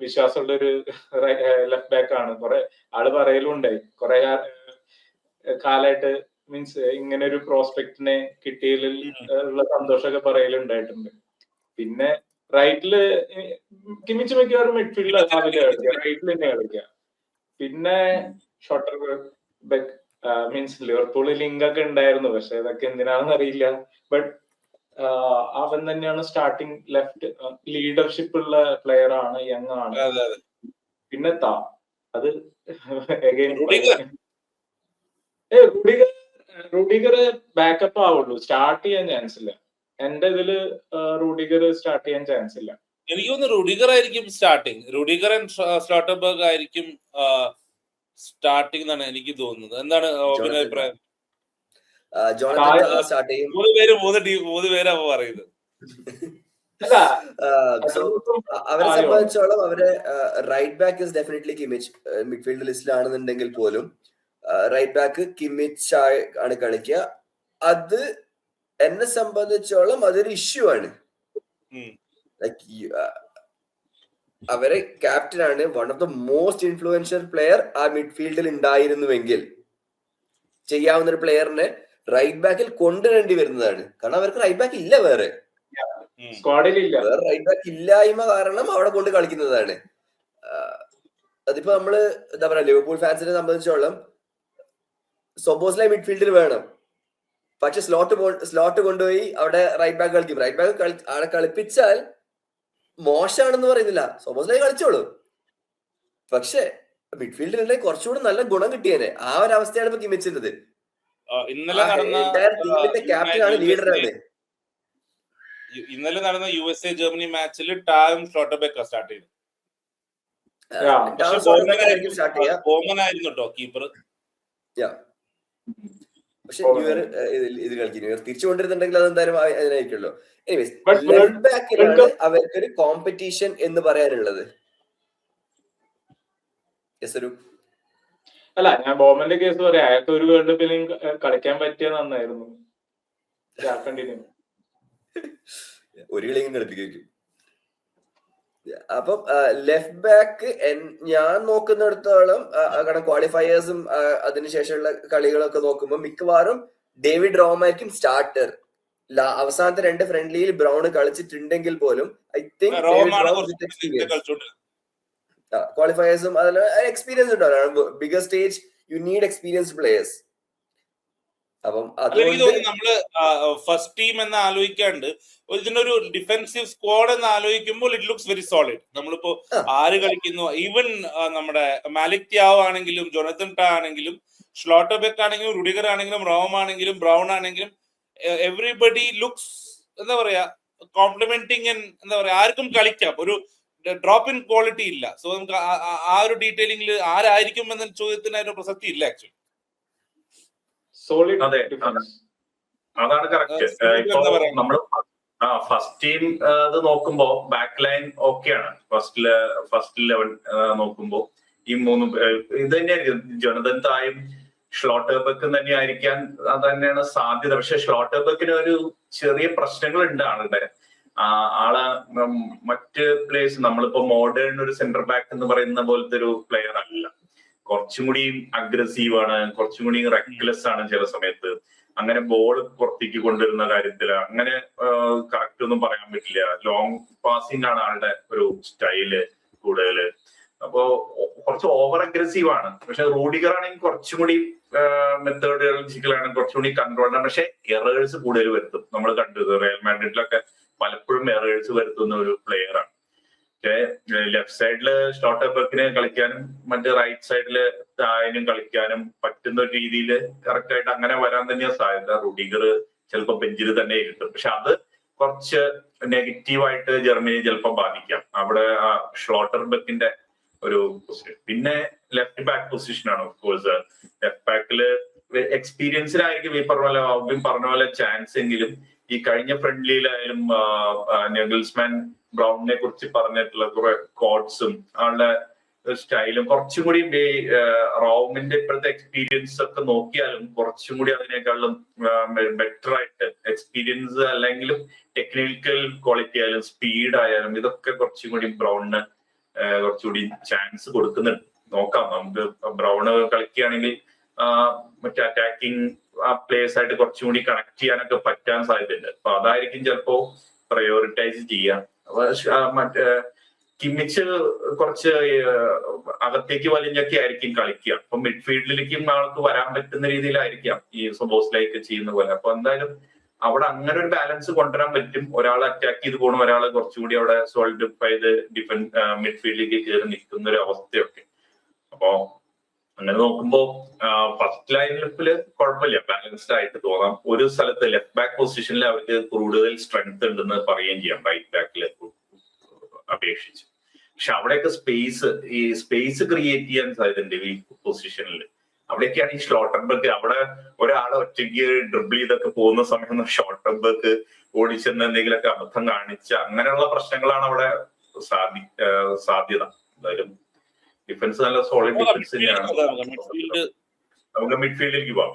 വിശ്വാസമുള്ള ഒരു ലെഫ്റ്റ് ബാക്ക് ആണ്. കുറെ ആള് പറയലുണ്ടായി, കുറെ കാലായിട്ട്, മീൻസ് ഇങ്ങനെ ഒരു പ്രോസ്പെക്റ്റിനെ കിട്ടിയതിൽ ഉള്ള സന്തോഷമൊക്കെ പറയലുണ്ടായിട്ടുണ്ട്. പിന്നെ റൈറ്റില് കിമിച്ച് മിക്കവാറും മിഡ്ഫീൽഡിൽ റൈറ്റിൽ തന്നെ കളിക്കുക. പിന്നെ ഷോട്ടർബെക്ക്, മീൻസ് ലിവർപൂളിൽ ലിങ്ക് ഒക്കെ ഉണ്ടായിരുന്നു, പക്ഷെ ഇതൊക്കെ എന്തിനാണെന്ന് അറിയില്ല. ബട്ട് അവൻ തന്നെയാണ് സ്റ്റാർട്ടിങ് ലെഫ്റ്റ്. ലീഡർഷിപ്പ് ഉള്ള പ്ലെയർ ആണ്, യങ് ആണ്. പിന്നെ അത് റുഡിഗർ ബാക്കപ്പ് ആവുള്ളൂ, സ്റ്റാർട്ട് ചെയ്യാൻ ചാൻസ് ഇല്ല. എന്റെ ഇതില് റുഡിഗർ സ്റ്റാർട്ട് ചെയ്യാൻ ചാൻസ് ഇല്ല. എനിക്ക് തോന്നുന്നു റുഡിഗർ ആയിരിക്കും സ്റ്റാർട്ടിങ്. റുഡിഗർ ആൻഡ് സ്ലോട്ടർബർഗ് ആയിരിക്കും സ്റ്റാർട്ടിംഗ് എന്നാണ് എനിക്ക് തോന്നുന്നത്. എന്താണ് അഭിപ്രായം? മൂന്ന് പേരാ പറയുന്നത്. അവരെ സംബന്ധിച്ചോളം അവരെ right back is definitely Kimmich. Midfield ലിസ്റ്റിലാണെന്നുണ്ടെങ്കിൽ പോലും റൈറ്റ് ബാക്ക് കിമിച്ച് ആണ് കളിക്കുക. അത് എന്നെ സംബന്ധിച്ചോളം അതൊരു ഇഷ്യൂ ആണ്. അവരെ ക്യാപ്റ്റൻ ആണ്, one of the most influential player ആ മിഡ്ഫീൽഡിൽ ഉണ്ടായിരുന്നുവെങ്കിൽ ചെയ്യാവുന്ന ഒരു പ്ലെയറിനെ റൈറ്റ് ബാക്കിൽ കൊണ്ടുവരേണ്ടി വരുന്നതാണ്. കാരണം അവർക്ക് റൈറ്റ് ബാക്ക് ഇല്ല, വേറെ റൈറ്റ് ബാക്ക് ഇല്ലായ്മ കാരണം അവിടെ കൊണ്ട് കളിക്കുന്നതാണ്. അതിപ്പോ നമ്മള് എന്താ പറയാ, ലിവർപൂൾ ഫാൻസിനെ സംബന്ധിച്ചോളം സൊബോസ്ലൈ മിഡ്ഫീൽഡിൽ വേണം, പക്ഷെ സ്ലോട്ട് കൊണ്ടുപോയി അവിടെ റൈറ്റ് ബാക്ക് കളിക്കും. റൈറ്റ് ബാക്ക് അവിടെ കളിപ്പിച്ചാൽ മോശമാണെന്ന് പറയുന്നില്ല, സൊബോസ്ലൈ കളിച്ചോളൂ. പക്ഷെ മിഡ്ഫീൽഡിൽ കുറച്ചുകൂടി നല്ല ഗുണം കിട്ടിയേനെ. ആ ഒരു അവസ്ഥയാണ് ഇപ്പൊ കിമിച്ചിന്റെ. ക്യാപ്റ്റനാണ്, ലീഡറാണ്. ഇന്നലെ നടന്ന USA ജർമ്മനി മാച്ചിൽ ടാവും ഷ്ലോട്ടർബെക്ക് സ്റ്റാർട്ട് ചെയ്തു. ബോമൻ ആയിരുന്നു കേട്ടോ കീപ്പർ. പക്ഷെ ന്യൂഇയർ ഇത് കളിക്കും. ന്യൂഇയർ തിരിച്ചു കൊണ്ടിരുന്നുണ്ടെങ്കിൽ അതെന്തായാലും അതിനായിരിക്കുമല്ലോ. എനിവേസ്, ലെഫ്റ്റ് ബാക്കിലാണ് അവർക്കൊരു കോമ്പറ്റീഷൻ എന്ന് പറയാനുള്ളത്. അല്ല, ഞാൻ ബോമന്റെ കേസ് പറയാം. അയാൾക്ക് ഒരു വേൾഡ് കപ്പിലും കളിക്കാൻ പറ്റിയ നന്നായിരുന്നു. ഒരു കളിയും കളിപ്പിക്കും. അപ്പം ലെഫ്റ്റ് ബാക്ക് ഞാൻ നോക്കുന്നിടത്തോളം കാരണം ക്വാളിഫയേഴ്സും അതിനുശേഷമുള്ള കളികളൊക്കെ നോക്കുമ്പോൾ മിക്കവാറും ഡേവിഡ് റോമായിരിക്കും സ്റ്റാർട്ടർ. അവസാനത്തെ 2 ഫ്രണ്ട്ലിയിൽ ബ്രൗൺ കളിച്ചിട്ടുണ്ടെങ്കിൽ പോലും ഐ തിങ്ക് ക്വാളിഫയേഴ്സും അതിൽ എക്സ്പീരിയൻസ് ഉണ്ടാവും. Bigger stage you need experienced players. അപ്പം എനിക്ക് തോന്നുന്നു നമ്മള് ഫസ്റ്റ് ടീം എന്ന് ആലോചിക്കാണ്ട് ഇതിനൊരു ഡിഫെൻസീവ് സ്ക്വാഡ് എന്ന് ആലോചിക്കുമ്പോൾ ഇറ്റ് ലുക്സ് വെരി സോളിഡ്. നമ്മളിപ്പോ ആര് കളിക്കുന്നു, ഈവൻ നമ്മുടെ മാലിക് ത്യാവ് ആണെങ്കിലും ജോണത്തൻ ടാ ആണെങ്കിലും ഷ്ലോട്ടർബെക്ക് ആണെങ്കിലും റുഡിഗർ ആണെങ്കിലും റോം ആണെങ്കിലും ബ്രൗൺ ആണെങ്കിലും എവറിബഡി ലുക്സ് എന്താ പറയാ കോംപ്ലിമെന്റിങ്. എന്താ പറയാ ആർക്കും കളിക്കാം, ഒരു ഡ്രോപ്പ് ഇൻ ക്വാളിറ്റി ഇല്ല. സോ നമുക്ക് ആ ഒരു ഡീറ്റെയിലിംഗിൽ ആരായിരിക്കും എന്ന ചോദ്യത്തിന് അതിന് പ്രസക്തി ഇല്ല ആക്ച്വലി. സോളിഡ് അതെ, അതാണ് കറക്റ്റ്. ഇപ്പൊ നമ്മള് ഫസ്റ്റ് ടീം അത് നോക്കുമ്പോ ബാക്ക് ലൈൻ ഓക്കെയാണ്. ഫസ്റ്റ് 11 നോക്കുമ്പോ ഈ 3 ഇത് തന്നെയായിരിക്കും. ജോണതൻ തായും ഷ്ലോട്ടർബെക്കും തന്നെ ആയിരിക്കാൻ അത് തന്നെയാണ് സാധ്യത. പക്ഷെ ഷ്ലോട്ടർബെക്കിന് ഒരു ചെറിയ പ്രശ്നങ്ങളുണ്ട് ആളുടെ. ആള് മറ്റ് പ്ലേയേഴ്സ് നമ്മളിപ്പോ മോഡേൺ ഒരു സെന്റർ ബാക്ക് എന്ന് പറയുന്ന പോലത്തെ ഒരു പ്ലെയർ അല്ല. കുറച്ചും കൂടി അഗ്രസീവ് ആണ്, കുറച്ചും കൂടി റെക്ലെസ് ആണ് ചില സമയത്ത്. അങ്ങനെ ബോൾ പുറത്തേക്ക് കൊണ്ടുവരുന്ന കാര്യത്തില് അങ്ങനെ കറക്റ്റ് ഒന്നും പറയാൻ പറ്റില്ല. ലോങ് പാസിംഗ് ആണ് ആളുടെ ഒരു സ്റ്റൈല് കൂടുതല്. അപ്പോ കുറച്ച് ഓവർ അഗ്രസീവ് ആണ്. പക്ഷെ റൂഡിഗർ ആണെങ്കിൽ കുറച്ചും കൂടി മെത്തേഡോളജിക്കലാണ്, കുറച്ചും കൂടി കൺട്രോൾഡ്. പക്ഷെ എറേഴ്സ് കൂടുതൽ വരുത്തും. നമ്മൾ കണ്ടത് റയൽ മാഡ്രിഡിലൊക്കെ പലപ്പോഴും എറേഴ്സ് വരുത്തുന്ന ഒരു പ്ലെയർ ആണ്. ലെഫ്റ്റ് സൈഡില് ഷ്ലോട്ടർബെക്കിന് കളിക്കാനും മറ്റേ റൈറ്റ് സൈഡില് തായനും കളിക്കാനും പറ്റുന്ന ഒരു രീതിയിൽ കറക്റ്റ് ആയിട്ട് അങ്ങനെ വരാൻ തന്നെയാണ് സാധ്യത. റുഡിഗർ ചിലപ്പോ ബെഞ്ചിൽ തന്നെ ഇരുത്തും. പക്ഷെ അത് കുറച്ച് നെഗറ്റീവായിട്ട് ജർമ്മനി ചിലപ്പോൾ ബാധിക്കാം. അവിടെ ഷ്ലോട്ടർബെക്കിന്റെ ഒരു പൊസിഷൻ. പിന്നെ ലെഫ്റ്റ് ബാക്ക് പൊസിഷനാണ്. ഓഫ് കോഴ്സ് ലെഫ്റ്റ് ബാക്കില് എക്സ്പീരിയൻസിലായിരിക്കും ഈ പറഞ്ഞ പോലെ ചാൻസ് എങ്കിലും ഈ കഴിഞ്ഞ ഫ്രണ്ട്ലിയിലായാലും നെഗൽസ്മാൻ ബ്രൗണിനെ കുറിച്ച് പറഞ്ഞിട്ടുള്ള കുറെ കോഡ്സും ആളുടെ സ്റ്റൈലും കുറച്ചും കൂടി റോമിന്റെ ഇപ്പോഴത്തെ എക്സ്പീരിയൻസ് ഒക്കെ നോക്കിയാലും കുറച്ചും കൂടി അതിനേക്കാളും ബെറ്റർ ആയിട്ട് എക്സ്പീരിയൻസ് അല്ലെങ്കിലും ടെക്നിക്കൽ ക്വാളിറ്റി ആയാലും സ്പീഡ് ആയാലും ഇതൊക്കെ കുറച്ചും കൂടി ബ്രൗണിന് കുറച്ചുകൂടി ചാൻസ് കൊടുക്കുന്നുണ്ട്. നോക്കാം, നമുക്ക് ബ്രൗണ് കളിക്കുകയാണെങ്കിൽ മറ്റേ അറ്റാക്കിംഗ് പ്ലേയേഴ്സ് ആയിട്ട് കുറച്ചും കൂടി കണക്ട് ചെയ്യാനൊക്കെ പറ്റാൻ സാധ്യതയുണ്ട്. അപ്പൊ അതായിരിക്കും ചിലപ്പോ പ്രയോറിറ്റൈസ് ചെയ്യാം. മറ്റേ കിമ്മിച്ച് കുറച്ച് അകത്തേക്ക് വലിഞ്ഞൊക്കെ ആയിരിക്കും കളിക്കുക. അപ്പൊ മിഡ്ഫീൽഡിലേക്കും ആൾക്ക് വരാൻ പറ്റുന്ന രീതിയിലായിരിക്കാം ഈ സോബോസ്ലൈക്ക് ചെയ്യുന്ന പോലെ. അപ്പൊ എന്തായാലും അവിടെ അങ്ങനെ ഒരു ബാലൻസ് കൊണ്ടുവരാൻ പറ്റും. ഒരാൾ അറ്റാക്ക് ചെയ്ത് പോകണം, ഒരാൾ കുറച്ചുകൂടി അവിടെ സോൾഡിഫൈ ചെയ്ത് മിഡ്ഫീൽഡിലേക്ക് കയറി നിൽക്കുന്ന ഒരു അവസ്ഥയൊക്കെ. അപ്പോ അങ്ങനെ നോക്കുമ്പോ ഫസ്റ്റ് ലൈനപ്പില് കുഴപ്പമില്ല, ബാലൻസ്ഡ് ആയിട്ട് തോന്നാം. ഒരു സ്ഥലത്ത് ലെഫ്റ്റ് ബാക്ക് പൊസിഷനിൽ അവർക്ക് കൂടുതൽ സ്ട്രെങ്ത് ഉണ്ടെന്ന് പറയുകയും ചെയ്യാം റൈറ്റ് ബാക്കിൽ അപേക്ഷിച്ച്. പക്ഷെ അവിടെയൊക്കെ സ്പേസ് ക്രിയേറ്റ് ചെയ്യാൻ സാധ്യതയുണ്ട് ഈ പൊസിഷനിൽ. അവിടെയൊക്കെയാണ് ഈ ഷ്ലോട്ടർബെക്ക്. അവിടെ ഒരാളെ ഒറ്റയ്ക്ക് ഡ്രിബിൾ ചെയ്തൊക്കെ പോകുന്ന സമയം ഷ്ലോട്ടർബെക്ക് ഓടിച്ചെന്ന് എന്തെങ്കിലുമൊക്കെ അബദ്ധം കാണിച്ച അങ്ങനെയുള്ള പ്രശ്നങ്ങളാണ് അവിടെ സാധ്യത. എന്തായാലും ഡിഫൻസ് നല്ല സോളിഡ് ഡിഫൻസ് തന്നെയാണ്. നമുക്ക് മിഡ്ഫീൽഡിലേക്ക് പോവാം.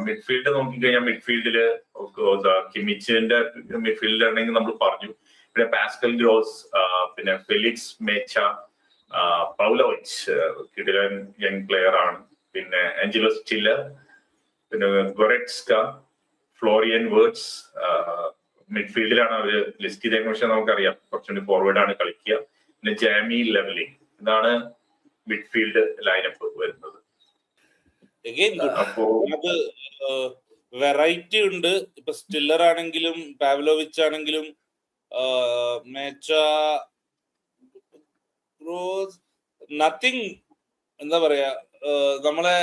മിഡ്ഫീൽഡ് നോക്കിക്കഴിഞ്ഞാൽ മിഡ്ഫീൽഡില് കിമിച്ചിന്റെ മിഡ്ഫീൽഡിലാണെങ്കിൽ നമ്മൾ പറഞ്ഞു. പിന്നെ പാസ്കൽ ഗ്രോസ്, പിന്നെ ഫെലിക്സ് മേച്ച, പൗലോവിച്ച് കിടിലൻ യങ് പ്ലെയർ ആണ്. പിന്നെ ആഞ്ചലോ സ്റ്റില്ലർ, പിന്നെ ഗൊറെറ്റ്സ്ക, ഫ്ലോറിയൻ വേർഡ്സ് മിഡ്ഫീൽഡിലാണ് അവര് ലിസ്റ്റ് ചെയ്തത്. പക്ഷെ നമുക്കറിയാം കുറച്ചുകൂടി ഫോർവേഡ് ആണ് കളിക്കുക. പിന്നെ ജാമി ലെവലിംഗ്, ഇതാണ് മിഡ്ഫീൽഡ് ലൈനപ്പ് വരുന്നത്. അത് വെറൈറ്റി ഉണ്ട്. ഇപ്പൊ സ്റ്റില്ലർ ആണെങ്കിലും പാവ്ലോവിച്ച് ആണെങ്കിലും മേച്ച നത്തിങ് എന്താ പറയാ നമ്മളെ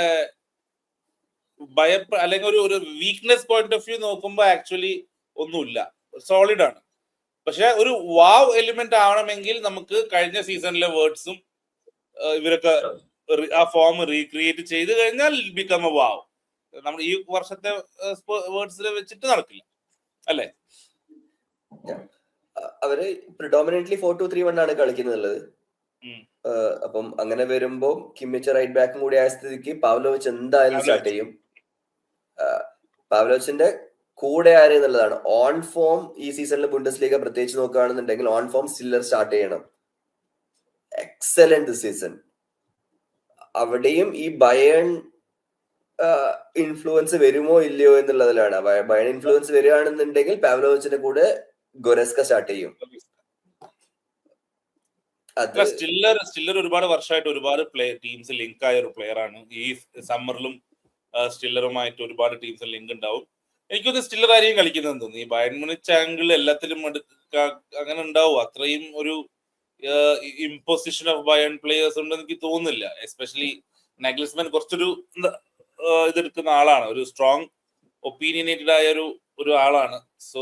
അല്ലെങ്കിൽ ഒരു വീക്ക്നെസ് പോയിന്റ് ഓഫ് വ്യൂ നോക്കുമ്പോ ആക്ച്വലി ഒന്നുമില്ല, സോളിഡ് ആണ്. പക്ഷെ ഒരു വാവ് എലിമെന്റ് ആവണമെങ്കിൽ നമുക്ക് കഴിഞ്ഞ സീസണിലെ വേർഡ്സും ഇവരൊക്കെ ആ ഫോം റീക്രിയേറ്റ് ചെയ്ത് കഴിഞ്ഞാൽ ബിക്കം എ വാവ്. നമ്മൾ ഈ വർഷത്തെ വേർഡ്സിൽ വെച്ചിട്ട് നടക്കില്ല അല്ലേ? അവര് പ്രിഡോമിനന്റ്ലി 4-2-3-1 ആണ് കളിക്കുന്നത്. അപ്പം അങ്ങനെ വരുമ്പോ കിമ്മിച്ച് റൈറ്റ് ബാക്കും കൂടി ആയ സ്ഥിതിക്ക് പാവ്ലോവിച്ച് എന്തായാലും സ്റ്റാർട്ട് ചെയ്യും. പാവ്ലോവിച്ചിന്റെ കൂടെ ആര് എന്നുള്ളതാണ്. ഓൺ ഫോം ഈ സീസണിൽ ബുണ്ടസ്ലീഗ പ്രത്യേകിച്ച് നോക്കുകയാണെന്നുണ്ടെങ്കിൽ ഓൺ ഫോം സ്റ്റില്ലർ സ്റ്റാർട്ട് ചെയ്യണം. Excellent this season. അവിടെയും ഈ ബയേൺ ഇൻഫ്ലുവൻസ് വരുമോ ഇല്ലയോ എന്നുള്ളതിലാണ്. ബയേൺ ഇൻഫ്ലുവൻസ് വരികയാണെന്നുണ്ടെങ്കിൽ പാവ്ലോവിച്ചിന്റെ കൂടെ ഗൊരസ്ക സ്റ്റാർട്ട് ചെയ്യും. സ്റ്റില്ലർ ഒരുപാട് വർഷമായിട്ട് ഒരുപാട് ടീംസ് ലിങ്ക് ആയ ഒരു പ്ലെയർ ആണ്. ഈ സമ്മറിലും സ്റ്റില്ലറുമായിട്ട് ഒരുപാട് ടീംസ് ലിങ്ക് ഉണ്ടാവും. എനിക്കൊന്ന് സ്റ്റില്ലർ ആരെയും കളിക്കുന്നതെന്ന് തോന്നുന്നു. ഈ ബയൺ മ്യൂണിച്ച് ആംഗിൾ എല്ലാത്തിലും അങ്ങനെ ഉണ്ടാവും. അത്രയും ഒരു ഇമ്പോസിഷൻ ഓഫ് ബയൺ പ്ലേയേഴ്സ് ഉണ്ടെന്ന് എനിക്ക് തോന്നുന്നില്ല. എസ്പെഷ്യലി നഗ്ലിസ്മാൻ കുറച്ചൊരു ഇതെടുക്കുന്ന ആളാണ്, ഒരു സ്ട്രോങ് ഒപ്പീനിയനേറ്റഡ് ആയ ഒരു ആളാണ്. So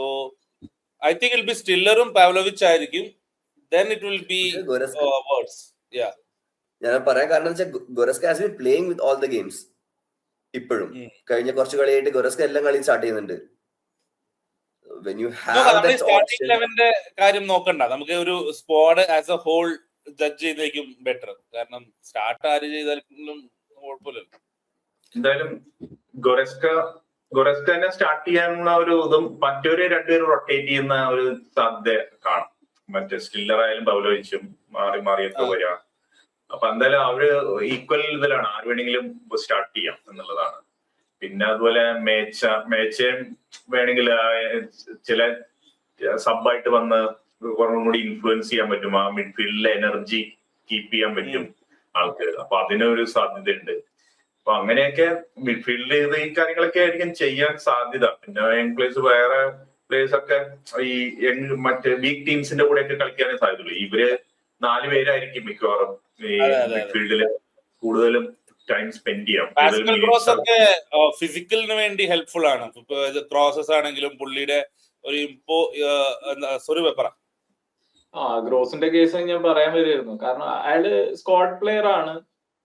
I think it be സ്റ്റില്ലറും പാവ്ലോവിച്ച് ആയിരിക്കും. Then it will be words. Yeah. ഞാൻ പറയാൻ കാരണം Goretzka has been playing with all the games. ഇപ്പോഴും കഴിഞ്ഞ കുറച്ച് കളിയായിട്ട് ഗൊരസ്ക എല്ലാം കളിയും സ്റ്റാർട്ട് ചെയ്യുന്നുണ്ട്. സ്റ്റാർട്ടിംഗ് 11ന്റെ കാര്യം നോക്കണ്ട, നമുക്ക് ഒരു squad as a whole judge ചെയ്തേക്കും ബെറ്റർ. കാരണം സ്റ്റാർട്ട് ആര് ചെയ്താലും കുഴപ്പമില്ലല്ലോ. എന്തായാലും ഗൊരസ്ക തന്നെ സ്റ്റാർട്ട് ചെയ്യാനുള്ള ഒരു ഇതും മറ്റൊരു രണ്ടുപേരും റൊട്ടേറ്റ് ചെയ്യുന്ന ഒരു സാധ്യത കാണും. മറ്റേ സ്റ്റില്ലർ ആയാലും പൗലോവിച്ചും മാറി മാറിയൊക്കെ വരിക. അപ്പൊ എന്തായാലും അവര് ഈക്വൽ ഇതിലാണ്, ആര് വേണമെങ്കിലും സ്റ്റാർട്ട് ചെയ്യാം എന്നുള്ളതാണ്. പിന്നെ അതുപോലെ മേച്ചയും വേണമെങ്കിൽ ചില സബായിട്ട് വന്ന് കുറച്ചും കൂടി ഇൻഫ്ലുവൻസ് ചെയ്യാൻ പറ്റും. ആ മിഡ്ഫീൽഡിലെ എനർജി കീപ്പ് ചെയ്യാൻ പറ്റും ആൾക്ക്. അപ്പൊ അതിനൊരു സാധ്യതയുണ്ട്. അപ്പൊ അങ്ങനെയൊക്കെ മിഡ്ഫീൽഡിൽ ഈ കാര്യങ്ങളൊക്കെ ആയിരിക്കും ചെയ്യാൻ സാധ്യത. പിന്നെ യങ് പ്ലേയേഴ്സ്, വേറെ പ്ലേയേഴ്സ് ഒക്കെ ഈ മറ്റേ വീക്ക് ടീംസിന്റെ കൂടെ ഒക്കെ കളിക്കാനേ സാധ്യതയുള്ളൂ. ഇവര് 4 പേരായിരിക്കും മിക്കവാറും ഈ മിഡ്ഫീൽഡില് കൂടുതലും ടൈം സ്പെൻഡ് ചെയ്യാം. ഫിസിക്കലിന് വേണ്ടി ഹെൽപ്ഫുൾ ആണ്. ക്രോസസ് ആണെങ്കിലും പുള്ളിയുടെ ഒരു ഗ്രോസിന്റെ കേസ് ഞാൻ പറയാൻ വരുമായിരുന്നു. കാരണം അയാള് സ്ക്വാഡ് പ്ലെയർ ആണ്.